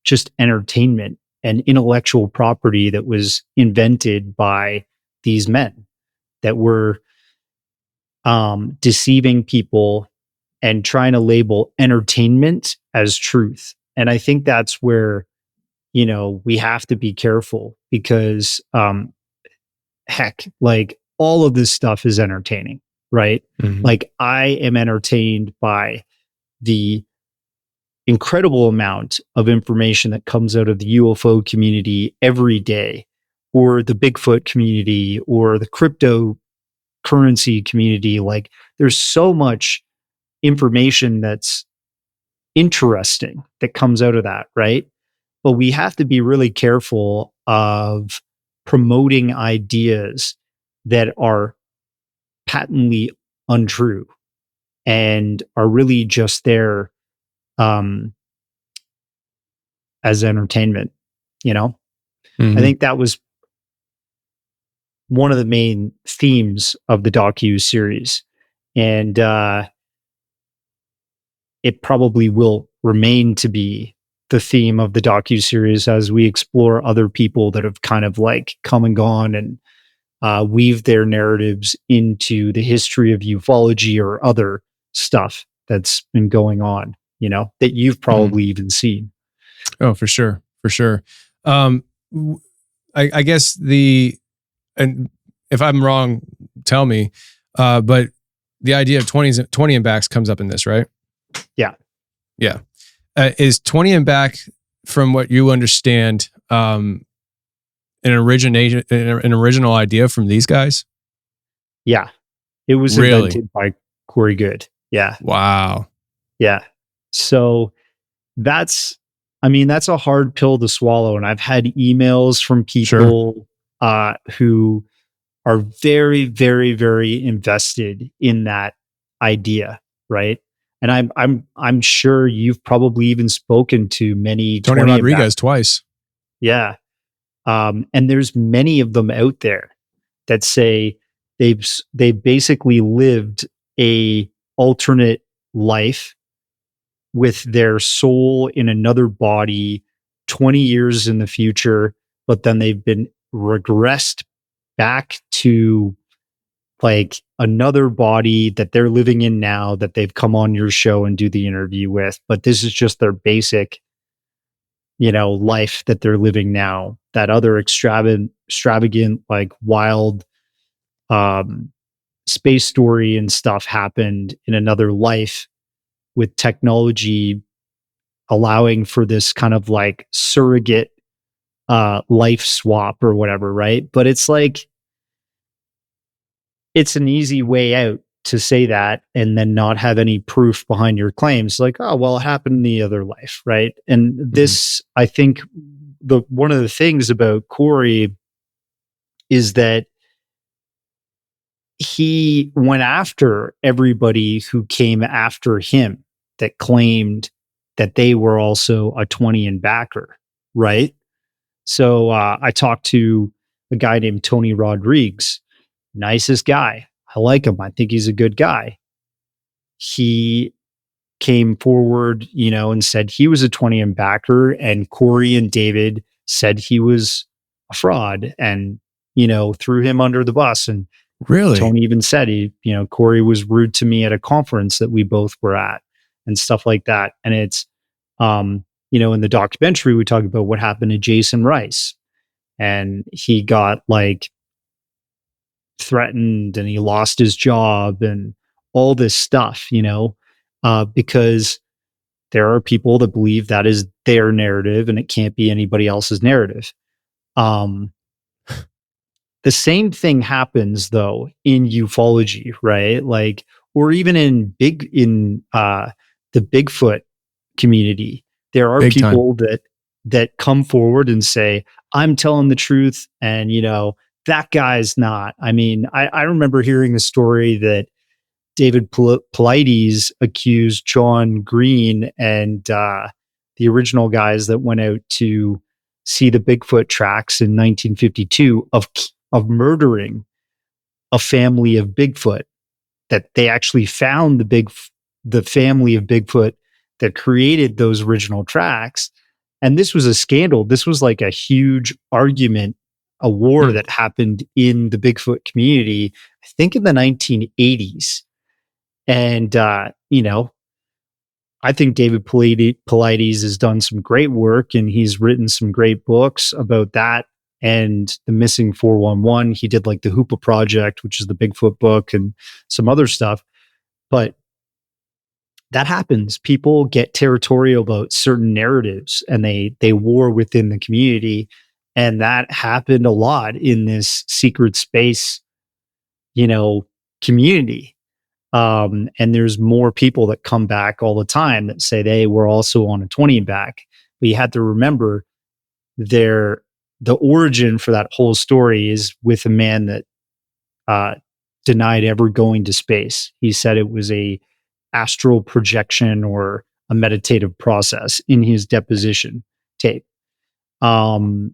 just entertainment and intellectual property that was invented by these men that were deceiving people and trying to label entertainment as truth. And I think that's where, we have to be careful because, heck, like all of this stuff is entertaining, right? Mm-hmm. Like I am entertained by the incredible amount of information that comes out of the UFO community every day, or the Bigfoot community, or the cryptocurrency community. Like there's so much information that's interesting that comes out of that, right? But we have to be really careful of promoting ideas that are patently untrue and are really just there as entertainment. Mm-hmm. I think that was one of the main themes of the docu series, and it probably will remain to be the theme of the docu series as we explore other people that have kind of like come and gone and weave their narratives into the history of ufology or other stuff that's been going on, that you've probably even seen. Oh, for sure. For sure. Um, I guess and if I'm wrong, tell me, but the idea of 20 and backs comes up in this, right? Yeah. Yeah. Is 20 and back, from what you understand, an original idea from these guys? Yeah. It was Really? invented by Corey Good. Yeah. Wow. Yeah. So that's a hard pill to swallow. And I've had emails from Sure. people who are very, very, very invested in that idea, right? And I'm sure you've probably even spoken to many Tony 20 and back. Rodriguez twice. Yeah. And there's many of them out there that say they've basically lived a alternate life with their soul in another body 20 years in the future, but then they've been regressed back to like another body that they're living in now that they've come on your show and do the interview with. But this is just their basic, life that they're living now. That other extravagant, like wild um, space story and stuff happened in another life with technology allowing for this kind of like surrogate life swap or whatever, right? But it's like it's an easy way out to say that and then not have any proof behind your claims. Like, oh well, it happened in the other life, right? And this, I think, one of the things about Corey is that he went after everybody who came after him that claimed that they were also a 20 and backer, right? So I talked to a guy named Tony Rodriguez, nicest guy. I like him. I think he's a good guy. He came forward, and said he was a 20 and backer, and Corey and David said he was a fraud and, threw him under the bus. And Really? Tony even said Corey was rude to me at a conference that we both were at and stuff like that. And it's, in the documentary, we talk about what happened to Jason Rice, and he got like threatened and he lost his job and all this stuff, because there are people that believe that is their narrative and it can't be anybody else's narrative. Um, the same thing happens though in ufology, right? Like, or even in the Bigfoot community, there are Big time. people that come forward and say, I'm telling the truth. And, that guy's not. I mean, I remember hearing a story that David Paulides accused John Green and the original guys that went out to see the Bigfoot tracks in 1952 of murdering a family of Bigfoot. That they actually found the family of Bigfoot that created those original tracks. And this was a scandal. This was like a huge argument, a war that happened in the Bigfoot community, I think in the 1980s. And, I think David Paulides has done some great work and he's written some great books about that and the missing 411. He did like the Hoopa Project, which is the Bigfoot book, and some other stuff. But that happens. People get territorial about certain narratives and they war within the community. And that happened a lot in this secret space, community. And there's more people that come back all the time that say they were also on a 20 and back. But you have to remember the origin for that whole story is with a man that denied ever going to space. He said it was a astral projection or a meditative process in his deposition tape. So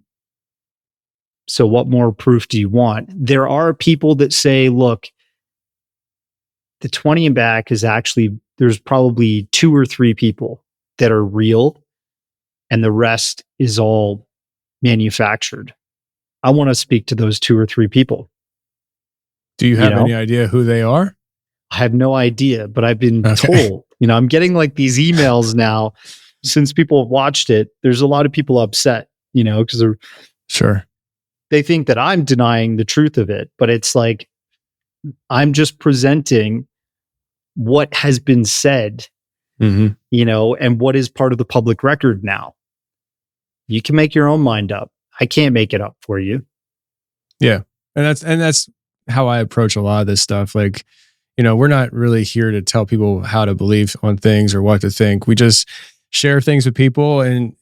what more proof do you want? There are people that say, look, the 20 and back is actually, there's probably 2 or 3 people that are real and the rest is all manufactured. I want to speak to those 2 or 3 people. Do you have any idea who they are? I have no idea, but I've been Okay. told. I'm getting like these emails now since people have watched it. There's a lot of people upset, because Sure. they think that I'm denying the truth of it, but it's like I'm just presenting what has been said, Hmm. and what is part of the public record now. You can make your own mind up. I can't make it up for you. Yeah. And that's how I approach a lot of this stuff. Like, we're not really here to tell people how to believe on things or what to think. We just share things with people and,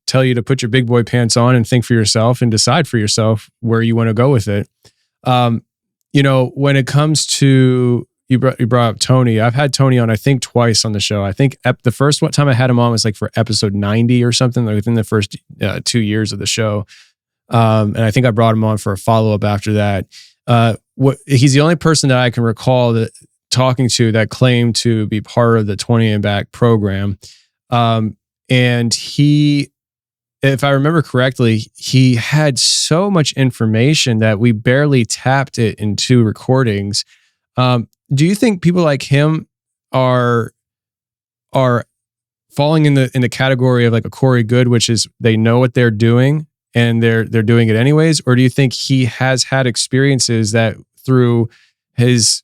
tell you to put your big boy pants on and think for yourself and decide for yourself where you want to go with it. When it comes to, you brought up Tony. I've had Tony on, I think, twice on the show. I think the first time I had him on was like for episode 90 or something, like within the first 2 years of the show. And I think I brought him on for a follow-up after that. He's the only person that I can recall that talking to that claimed to be part of the 20 and Back program. And he, if I remember correctly, he had so much information that we barely tapped it in 2 recordings. Do you think people like him are falling in the category of like a Corey Good, which is they know what they're doing and they're doing it anyways? Or do you think he has had experiences that through his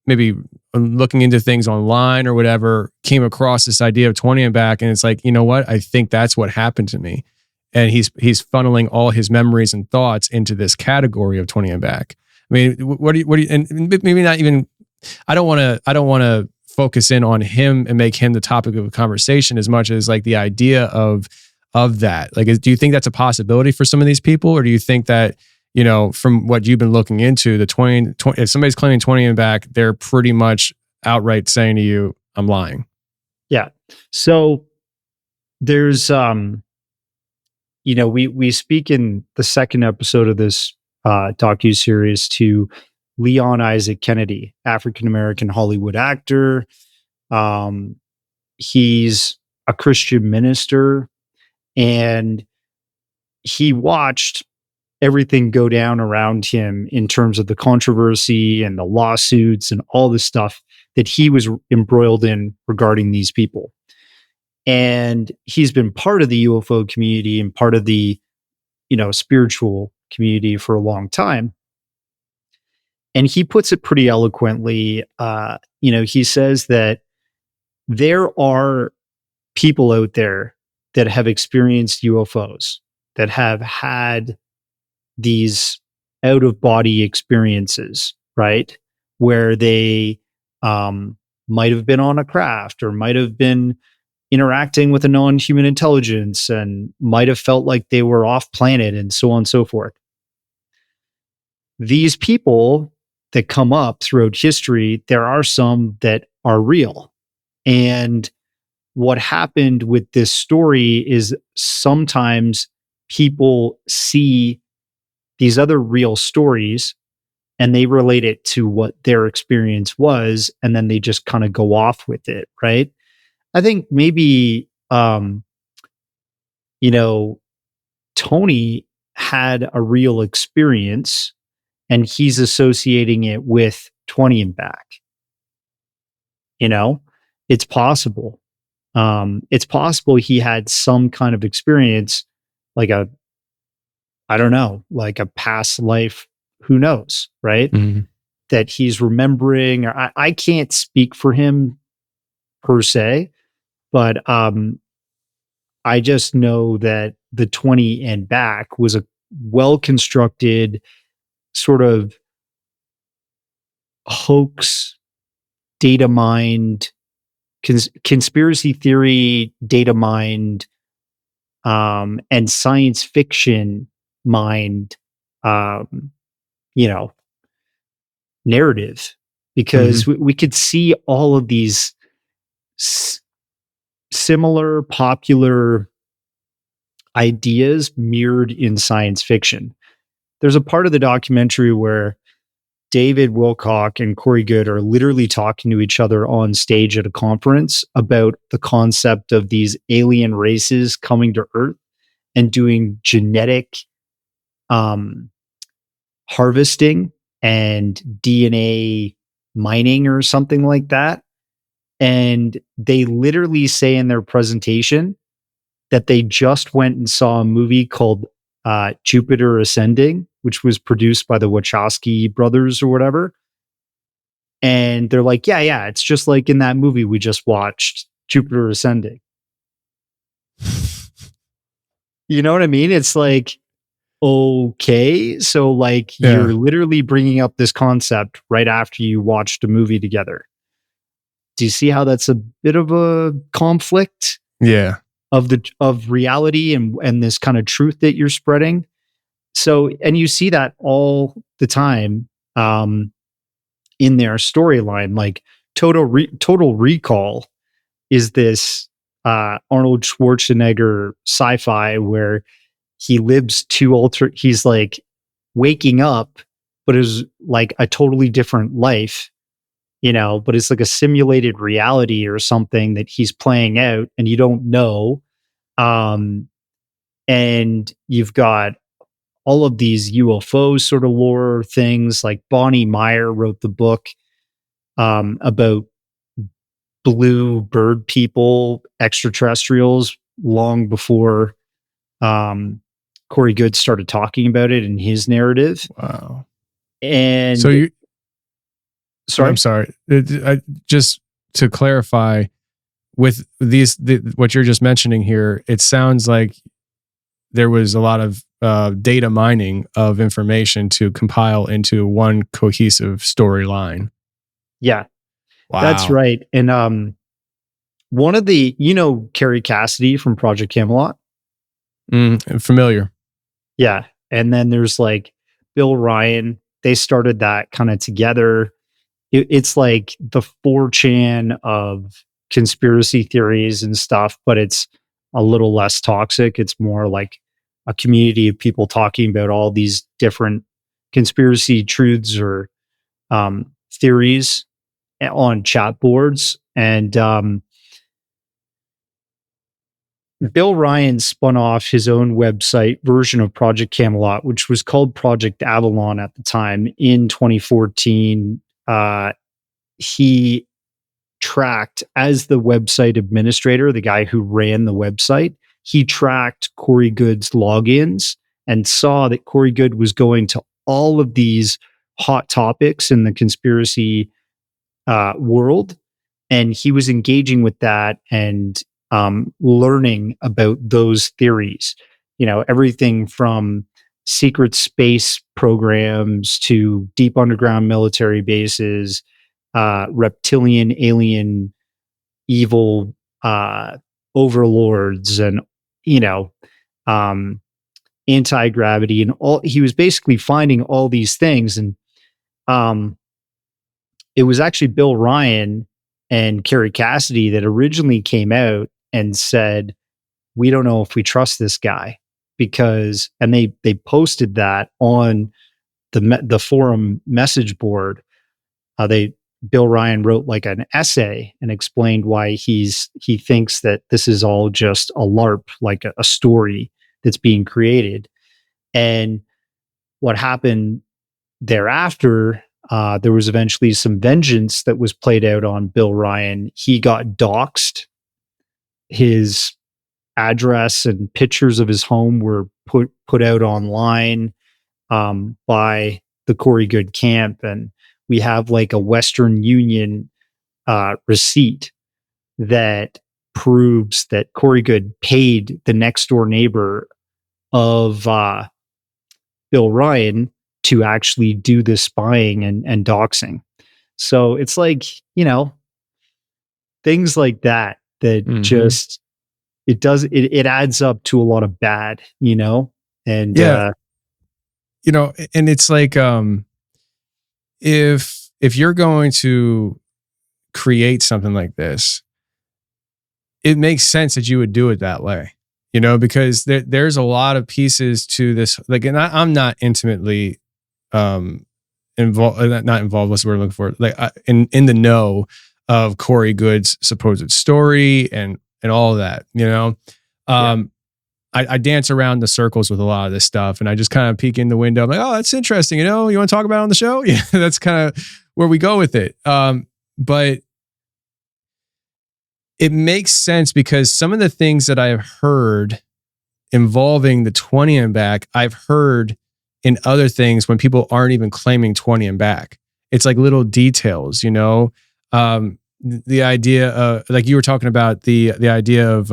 maybe looking into things online or whatever came across this idea of 20 and Back, and it's like, you know what? I think that's what happened to me. And he's funneling all his memories and thoughts into this category of 20 and Back. I mean, what do you, and maybe not even, I don't want to focus in on him and make him the topic of a conversation as much as like the idea of that. Like, do you think that's a possibility for some of these people? Or do you think that, from what you've been looking into, the 20, if somebody's claiming 20 and Back, they're pretty much outright saying to you, I'm lying? Yeah. So there's, we speak in the second episode of this docu-series to Leon Isaac Kennedy, African-American Hollywood actor. He's a Christian minister, and he watched everything go down around him in terms of the controversy and the lawsuits and all the stuff that he was embroiled in regarding these people. And he's been part of the UFO community and part of the, spiritual community for a long time. And he puts it pretty eloquently. He says that there are people out there that have experienced UFOs, that have had these out of body experiences, right? Where they might have been on a craft or might have been interacting with a non-human intelligence and might have felt like they were off planet and so on and so forth. These people that come up throughout history, there are some that are real. And what happened with this story is sometimes people see these other real stories and they relate it to what their experience was, and then they just kind of go off with it, right? I think maybe Tony had a real experience and he's associating it with 20 and Back. It's possible. It's possible he had some kind of experience, like I don't know, like a past life, who knows, right? Mm-hmm. That he's remembering, or I can't speak for him per se, but I just know that the 20 and Back was a well-constructed sort of hoax, data mined, conspiracy theory, data mined, and science fiction mind, narrative, because we could see all of these similar popular ideas mirrored in science fiction. There's a part of the documentary where David Wilcock and Corey Good are literally talking to each other on stage at a conference about the concept of these alien races coming to Earth and doing genetic harvesting and DNA mining or something like that. And they literally say in their presentation that they just went and saw a movie called Jupiter Ascending, which was produced by the Wachowski brothers or whatever. And they're like, yeah, it's just like in that movie we just watched, Jupiter Ascending. You know what I mean? It's like, okay, so like you're literally bringing up this concept right after you watched a movie together. Do you see how that's a bit of a conflict? Yeah. Of reality and this kind of truth that you're spreading. So, and you see that all the time in their storyline. Like Total Recall is this Arnold Schwarzenegger sci-fi where he lives he's like waking up, but is like a totally different life, but it's like a simulated reality or something that he's playing out and you don't know. And you've got all of these UFO sort of lore things. Like Bonnie Meyer wrote the book about blue bird people, extraterrestrials, long before Corey Goode started talking about it in his narrative. Wow. And so you, sorry, I'm sorry. Just to clarify, with what you're just mentioning here, it sounds like there was a lot of data mining of information to compile into one cohesive storyline. Yeah, wow, that's right. And one of the, Carrie Cassidy from Project Camelot. Familiar. Yeah, and then there's like Bill Ryan. They started that kind of together. It's like the 4chan of conspiracy theories and stuff, but it's a little less toxic. It's more like a community of people talking about all these different conspiracy truths or theories on chat boards. And Bill Ryan spun off his own website version of Project Camelot, which was called Project Avalon at the time in 2014. He tracked, as the website administrator, the guy who ran the website, he tracked Corey Goode's logins and saw that Corey Goode was going to all of these hot topics in the conspiracy world. And he was engaging with that and learning about those theories. Everything from secret space programs to deep underground military bases, reptilian, alien, evil overlords, and anti-gravity, and all. He was basically finding all these things, and it was actually Bill Ryan and Carrie Cassidy that originally came out and said, "We don't know if we trust this guy," because, and they posted that on the forum message board. Bill Ryan wrote like an essay and explained why he thinks that this is all just a LARP, like a story that's being created. And what happened thereafter, there was eventually some vengeance that was played out on Bill Ryan. He got doxxed. His address and pictures of his home were put out online by the Corey Goode camp, and we have like a Western Union receipt that proves that Corey Goode paid the next door neighbor of Bill Ryan to actually do this spying and doxing. So it's like, things like that just, it adds up to a lot of bad, and yeah. And it's like, if you're going to create something like this, it makes sense that you would do it that way, because there's a lot of pieces to this. Like, and I'm not intimately involved, not involved. What's the word I'm looking for? Like in the know of Corey Goode's supposed story and all of that, I dance around the circles with a lot of this stuff, and I just kind of peek in the window. I'm like, oh, that's interesting. You want to talk about it on the show? Yeah, that's kind of where we go with it. But it makes sense because some of the things that I've heard involving the 20 and back, I've heard in other things when people aren't even claiming 20 and back. It's like little details, you know. The idea of, like you were talking about, the idea of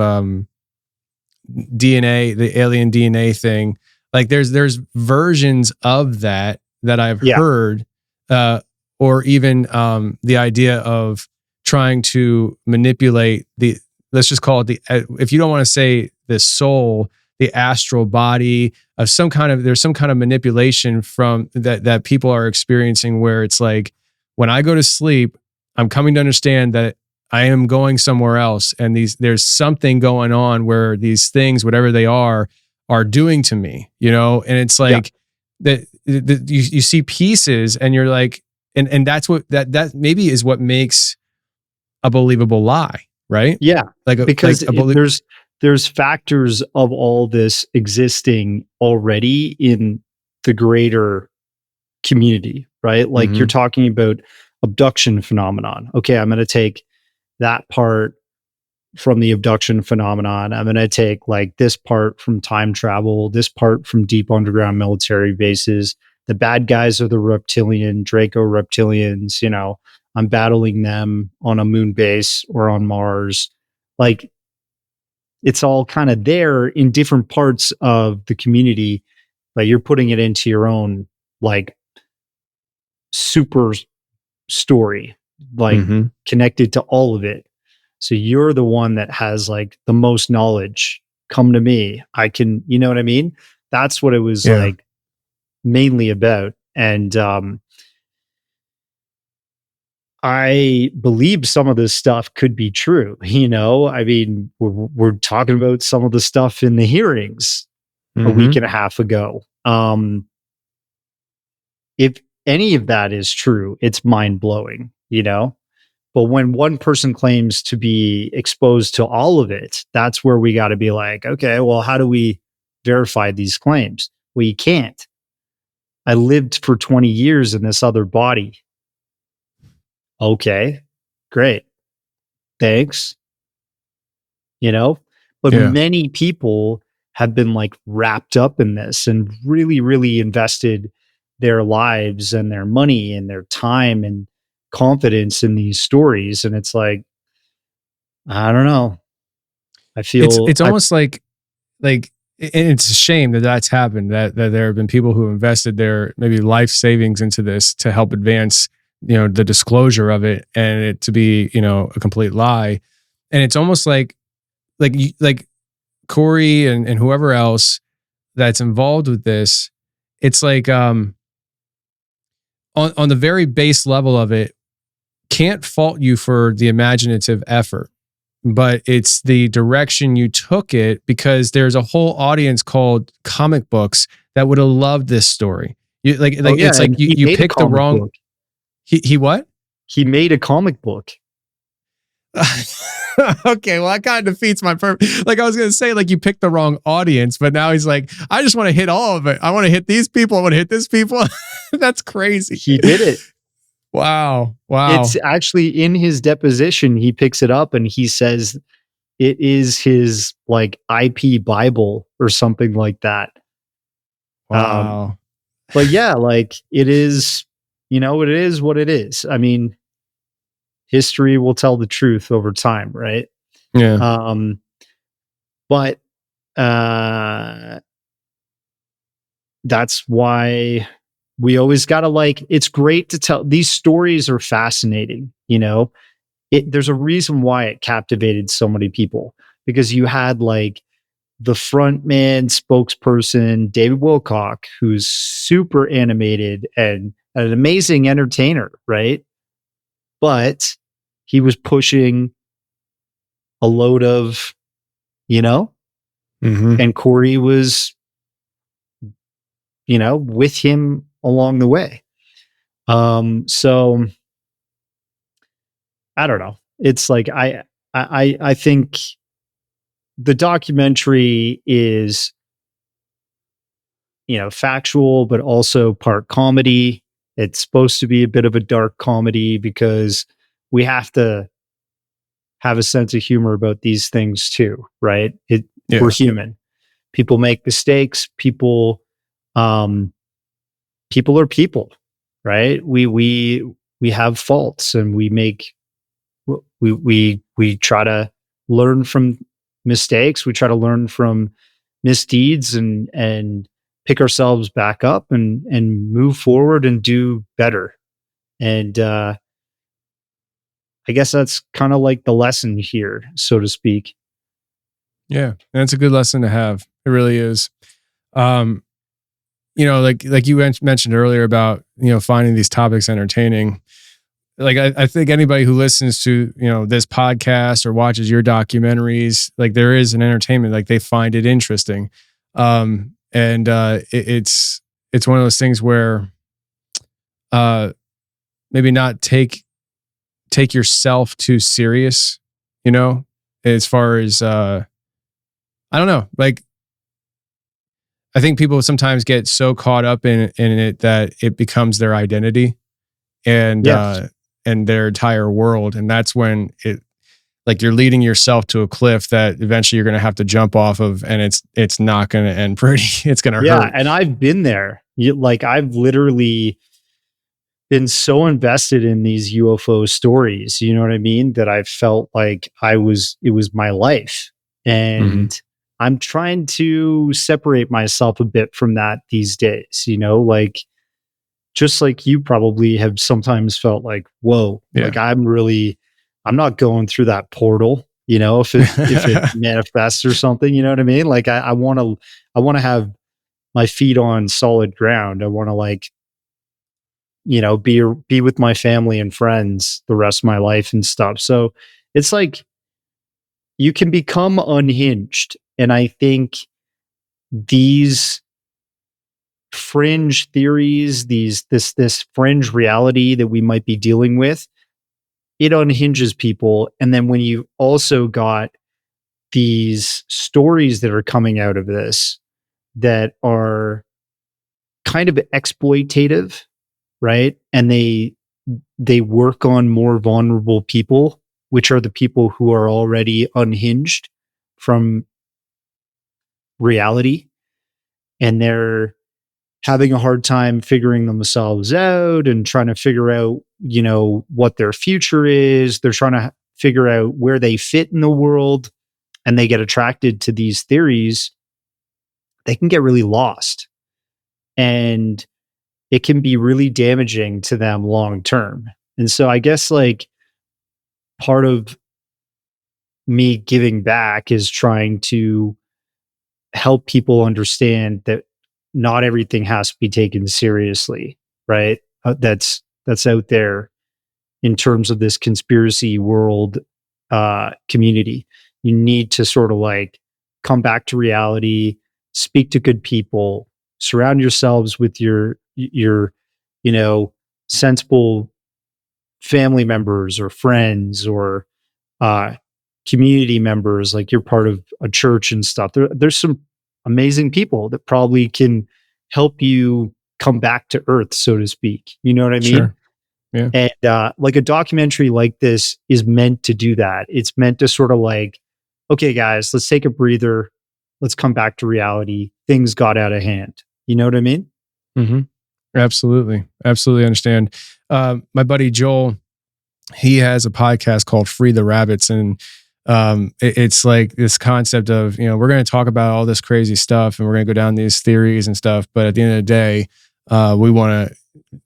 DNA, the alien DNA thing. Like there's versions of that I've Yeah. heard, or even the idea of trying to manipulate the, let's just call it the, if you don't want to say the soul, the astral body of some kind of, there's some kind of manipulation from that people are experiencing, where it's like, when I go to sleep, I'm coming to understand that I am going somewhere else, and there's something going on where these things, whatever they are doing to me, you know. And it's like that you see pieces, and you're like, and that's what that maybe is what makes a believable lie, right? Yeah, Like because like there's factors of all this existing already in the greater community, right? Like you're talking about abduction phenomenon. Okay, I'm going to take that part from the abduction phenomenon. I'm going to take like this part from time travel, this part from deep underground military bases. The bad guys are the reptilian, Draco reptilians, you know, I'm battling them on a moon base or on Mars. Like it's all kind of there in different parts of the community, but you're putting it into your own like super story, like connected to all of it. So you're the one that has like the most knowledge. Come to me. I can, you know what I mean? That's what it was like mainly about. And I believe some of this stuff could be true. You know, I mean, we're talking about some of the stuff in the hearings a week and a half ago. If any of that is true, it's mind blowing, you know? But when one person claims to be exposed to all of it, that's where we got to be like, okay, well, how do we verify these claims? Well, you can't. I lived for 20 years in this other body. Okay, great. Thanks. You know, but many people have been like wrapped up in this and really, really invested their lives and their money and their time and confidence in these stories. And it's like, I don't know. it's almost like and it's a shame that that's happened, that there have been people who invested their maybe life savings into this to help advance, you know, the disclosure of it, and it to be, you know, a complete lie. And it's almost like Corey and whoever else that's involved with this, it's like on the very base level of it, can't fault you for the imaginative effort, but it's the direction you took it, because there's a whole audience called comic books that would have loved this story. It's like you picked the wrong book. He what? He made a comic book. Okay, well, that kind of defeats my purpose. Like I was going to say, like you picked the wrong audience, but now he's like, I just want to hit all of it. I want to hit these people. I want to hit this people. That's crazy. He did it. Wow. It's actually in his deposition. He picks it up and he says it is his like IP Bible or something like that. Wow. But yeah, like it is, you know, it is what it is. I mean, history will tell the truth over time, right? Yeah. But that's why we always got to like, it's great to tell these stories are fascinating, you know. There's a reason why it captivated so many people, because you had like the front man spokesperson, David Wilcock, who's super animated and an amazing entertainer, right? But he was pushing a load of, you know, and Corey was, you know, with him along the way. So I don't know. It's like I think the documentary is, you know, factual, but also part comedy. It's supposed to be a bit of a dark comedy because we have to have a sense of humor about these things too, right? We're Yeah. human. People make mistakes. Um, people are people, right? We have faults, and we try to learn from mistakes. We try to learn from misdeeds and pick ourselves back up and move forward and do better. And I guess that's kind of like the lesson here, so to speak. Yeah. And it's a good lesson to have. It really is. Um, like you mentioned earlier about, finding these topics entertaining. Like I think anybody who listens to, this podcast or watches your documentaries, like there is an entertainment, like they find it interesting. And it's one of those things where maybe not take yourself too serious, as far as I don't know, like I think people sometimes get so caught up in it that it becomes their identity and Yes. their entire world. And that's when like you're leading yourself to a cliff that eventually you're going to have to jump off of, and it's not going to end pretty. It's going to hurt. And I've been there. Like I've literally been so invested in these UFO stories, you know what I mean? That I felt like it was my life. Mhm. And I'm trying to separate myself a bit from that these days, like just like you probably have sometimes felt like, whoa, Yeah. like I'm not going through that portal, if it manifests or something, you know what I mean? Like I want to have my feet on solid ground. I want to like, be with my family and friends the rest of my life and stuff. So it's like you can become unhinged. And I think these fringe theories, this fringe reality that we might be dealing with, it unhinges people. And then when you also got these stories that are coming out of this that are kind of exploitative, right? And they work on more vulnerable people, which are the people who are already unhinged from reality, and they're having a hard time figuring themselves out and trying to figure out, what their future is. They're trying to figure out where they fit in the world, and they get attracted to these theories. They can get really lost, and it can be really damaging to them long term. And so I guess like part of me giving back is trying to help people understand that not everything has to be taken seriously, right? That's out there in terms of this conspiracy world community. You need to sort of like come back to reality, speak to good people, surround yourselves with your sensible family members or friends or uh, community members, like you're part of a church and stuff. There's some amazing people that probably can help you come back to earth, so to speak. You know what I mean? Sure. Yeah. And like a documentary like this is meant to do that. It's meant to sort of like, okay, guys, let's take a breather. Let's come back to reality. Things got out of hand. You know what I mean? Mm-hmm. Absolutely. Absolutely understand. My buddy Joel, he has a podcast called Free the Rabbits. And it's like this concept of, we're going to talk about all this crazy stuff and we're going to go down these theories and stuff. But at the end of the day, we want to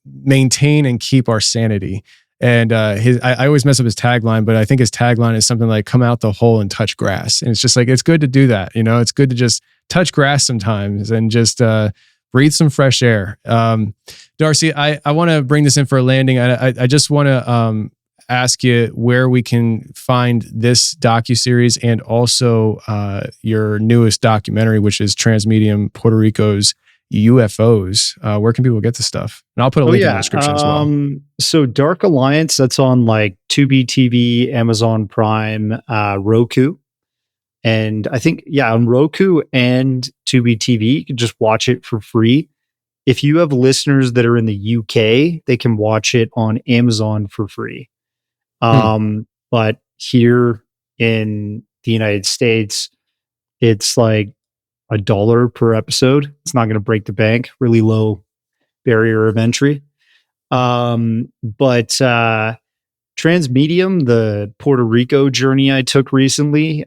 maintain and keep our sanity. And I always mess up his tagline, but I think his tagline is something like "come out the hole and touch grass." And it's just like, it's good to do that. It's good to just touch grass sometimes and just breathe some fresh air. Darcy, I want to bring this in for a landing. I just want to ask you where we can find this docuseries and also your newest documentary, which is Transmedium Puerto Rico's UFOs. Where can people get this stuff? And I'll put a link in the description as well. So Dark Alliance, that's on like Tubi TV, Amazon Prime, Roku. And I think, on Roku and Tubi TV, you can just watch it for free. if you have listeners that are in the UK, they can watch it on Amazon for free. But here in the United States, it's like $1 per episode. It's not going to break the bank. Really low barrier of entry. But Transmedium, the Puerto Rico journey I took recently,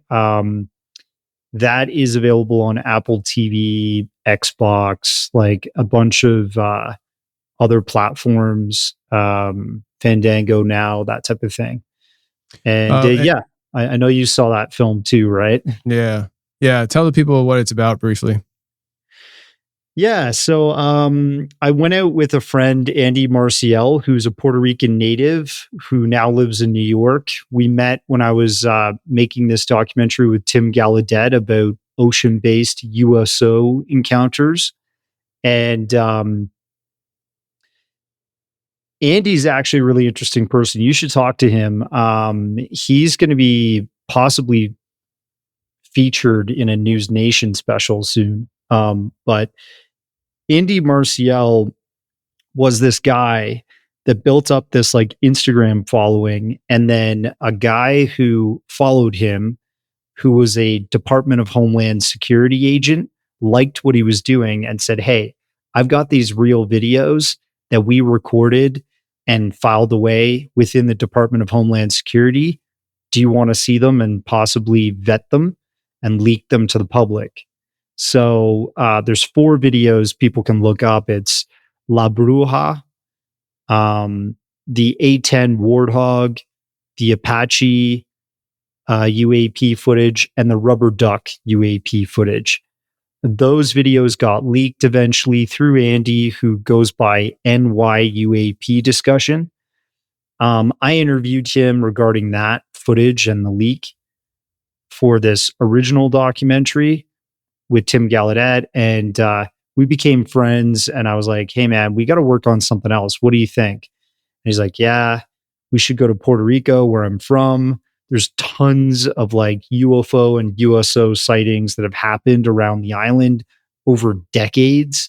that is available on Apple TV, Xbox, like a bunch of other platforms, Fandango now, that type of thing. And yeah, I know you saw that film too, right? Yeah. Yeah. Tell the people what it's about briefly. Yeah. So I went out with a friend, Andy Marcial, who's a Puerto Rican native who now lives in New York. We met when I was making this documentary with Tim Gallaudet about ocean-based USO encounters. And Andy's actually a really interesting person. You should talk to him. He's going to be possibly featured in a News Nation special soon. But Andy Marcial was this guy that built up this like Instagram following, and then a guy who followed him, who was a Department of Homeland Security agent, liked what he was doing and said, "Hey, I've got these real videos that we recorded and filed away within the Department of Homeland Security. Do you want to see them and possibly vet them and leak them to the public?" So there's 4 videos people can look up. It's La Bruja, the A-10 Warthog, the Apache UAP footage, and the Rubber Duck UAP footage. Those videos got leaked eventually through Andy, who goes by NYUAP Discussion. I interviewed him regarding that footage and the leak for this original documentary with Tim Gallaudet, and we became friends. And I was like, "Hey, man, we got to work on something else. What do you think?" And he's like, "Yeah, we should go to Puerto Rico, where I'm from. There's tons of like UFO and USO sightings that have happened around the island over decades.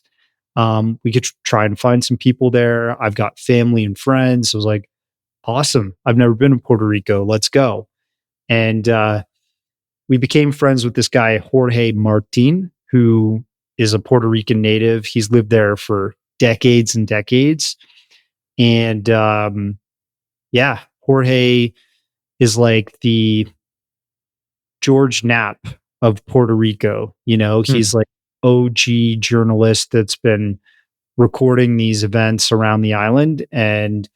We could try and find some people there. I've got family and friends." So I was like, "Awesome. I've never been to Puerto Rico. Let's go." And we became friends with this guy, Jorge Martin, who is a Puerto Rican native. He's lived there for decades and decades. And yeah, Jorge is like the George Knapp of Puerto Rico. You know, he's like OG journalist that's been recording these events around the island. And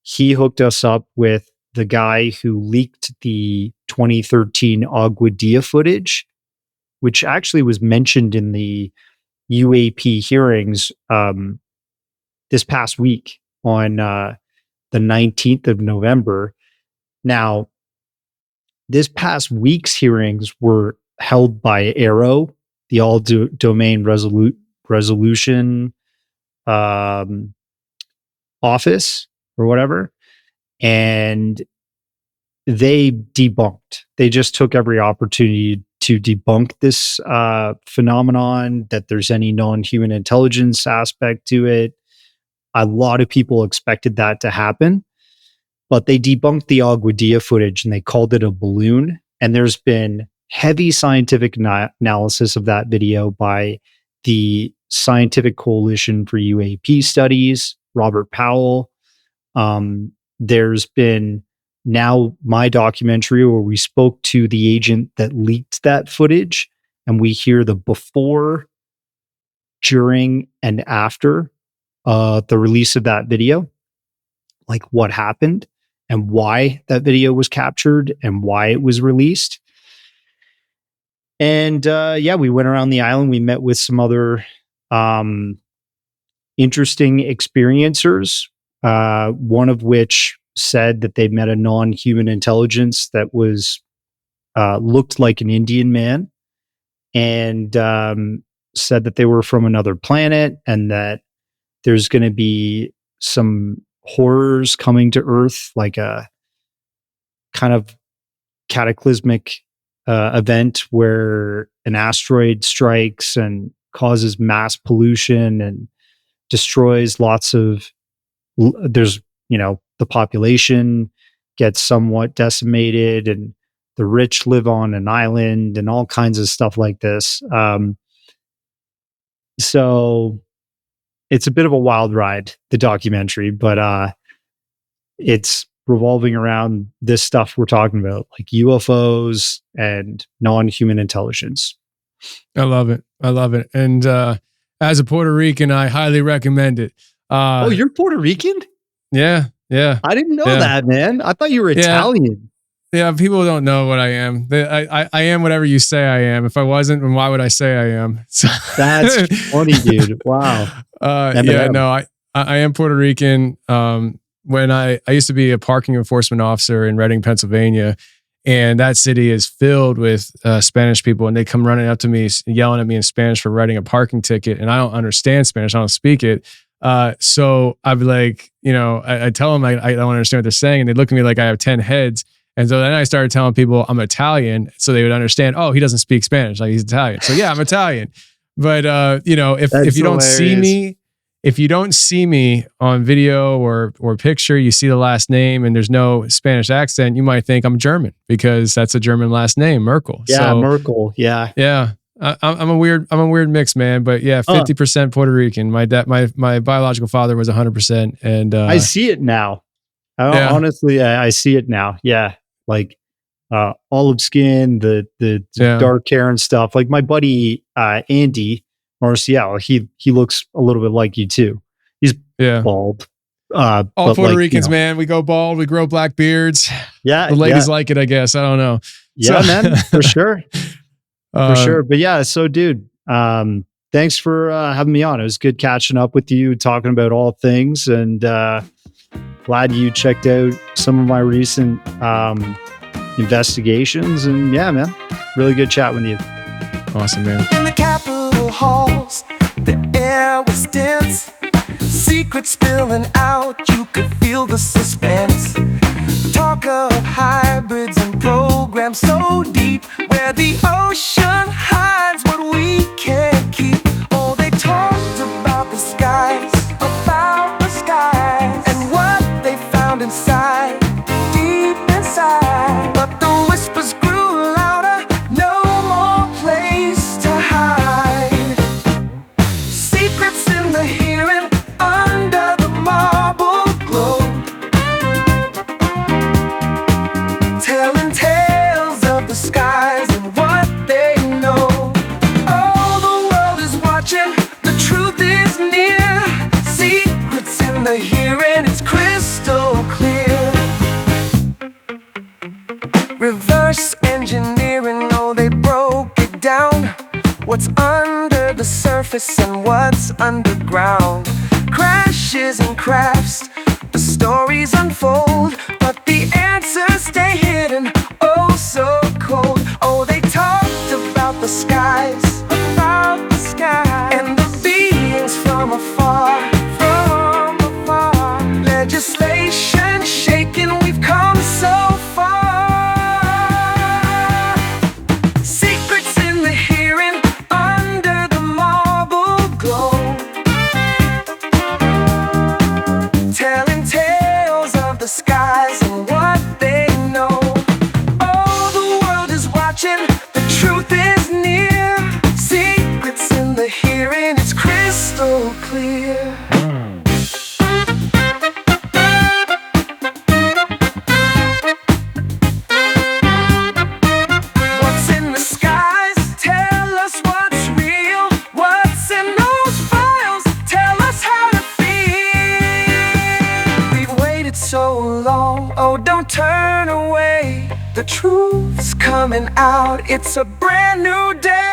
he hooked us up with the guy who leaked the 2013 Agua Dia footage, which actually was mentioned in the UAP hearings this past week on the 19th of November. Now, this past week's hearings were held by Arrow, the all domain resolution office or whatever. And they debunked. They just took every opportunity to debunk this phenomenon, that there's any non-human intelligence aspect to it. A lot of people expected that to happen, but they debunked the Agua Dia footage and they called it a balloon. And there's been heavy scientific analysis of that video by the Scientific Coalition for UAP Studies, Robert Powell. There's been now my documentary where we spoke to the agent that leaked that footage, and we hear the before, during, and after the release of that video, like what happened and why that video was captured and why it was released. And yeah, we went around the island. We met with some other interesting experiencers, one of which said that they met a non-human intelligence that was looked like an Indian man, and said that they were from another planet and that there's going to be some horrors coming to Earth, like a kind of cataclysmic event where an asteroid strikes and causes mass pollution and destroys lots of, there's, the population gets somewhat decimated, and the rich live on an island and all kinds of stuff like this. So it's a bit of a wild ride, the documentary, but it's revolving around this stuff we're talking about, like UFOs and non-human intelligence. I love it. And as a Puerto Rican, I highly recommend it. Oh, you're Puerto Rican? Yeah. I didn't know that, man. I thought you were Italian. Yeah, people don't know what I am. I am whatever you say I am. If I wasn't, then why would I say I am? So that's funny, dude. Wow. I am Puerto Rican. When I used to be a parking enforcement officer in Reading, Pennsylvania, and that city is filled with Spanish people, and they come running up to me, yelling at me in Spanish for writing a parking ticket, and I don't understand Spanish. I don't speak it. So I'd be like, I tell them I don't understand what they're saying, and they look at me like I have 10 heads. And so then I started telling people I'm Italian, so they would understand, oh, he doesn't speak Spanish, like he's Italian. So yeah, I'm Italian. But if you don't see me, if you don't see me on video or picture, you see the last name and there's no Spanish accent, you might think I'm German, because that's a German last name, Merkel. Yeah, so, Merkel. Yeah. Yeah. I'm a weird mix, man. But yeah, 50% Puerto Rican. My dad, my biological father was 100%. And I see it now. Honestly, I see it now. Yeah. Like olive skin, the dark hair and stuff. Like my buddy Andy Marcial, he looks a little bit like you too. He's bald. All Puerto Ricans, man. We go bald. We grow black beards. Yeah, the ladies like it, I guess. I don't know. Yeah, man, for sure, for sure. But yeah, so dude, thanks for having me on. It was good catching up with you, talking about all things, and glad you checked out some of my recent investigations. And yeah, man, really good chat with you. Awesome, man. In the Capitol halls, the air was dense. Secrets spilling out, you could feel the suspense. Talk of hybrids and programs so deep, where the ocean hides what we can't keep. Oh, they talked about the skies, and what they found inside, deep inside. But the whispers grew louder, no more place to hide. Secrets in the hearing, under the marble glow, telling tales of the skies and what they know. Oh, the world is watching, the truth is near. Secrets in the hearing, it's crystal clear. Reverse engineering, oh, they broke it down. What's under the surface and what's underground. Crashes and crafts, the stories unfold, but the answers stay hidden, oh so cold. Oh, they talked about the skies, and the beings from afar, legislation shaking, we've come so far. Secrets in the hearing, under the marble glow, telling tales of the skies and what they know. Oh, the world is watching, the truth is near. Secrets in the hearing, it's crystal clear. What's in the skies? Tell us what's real. What's in those files? Tell us how to feel. We've waited so long, oh don't turn away. The truth's coming out, it's a brand new day.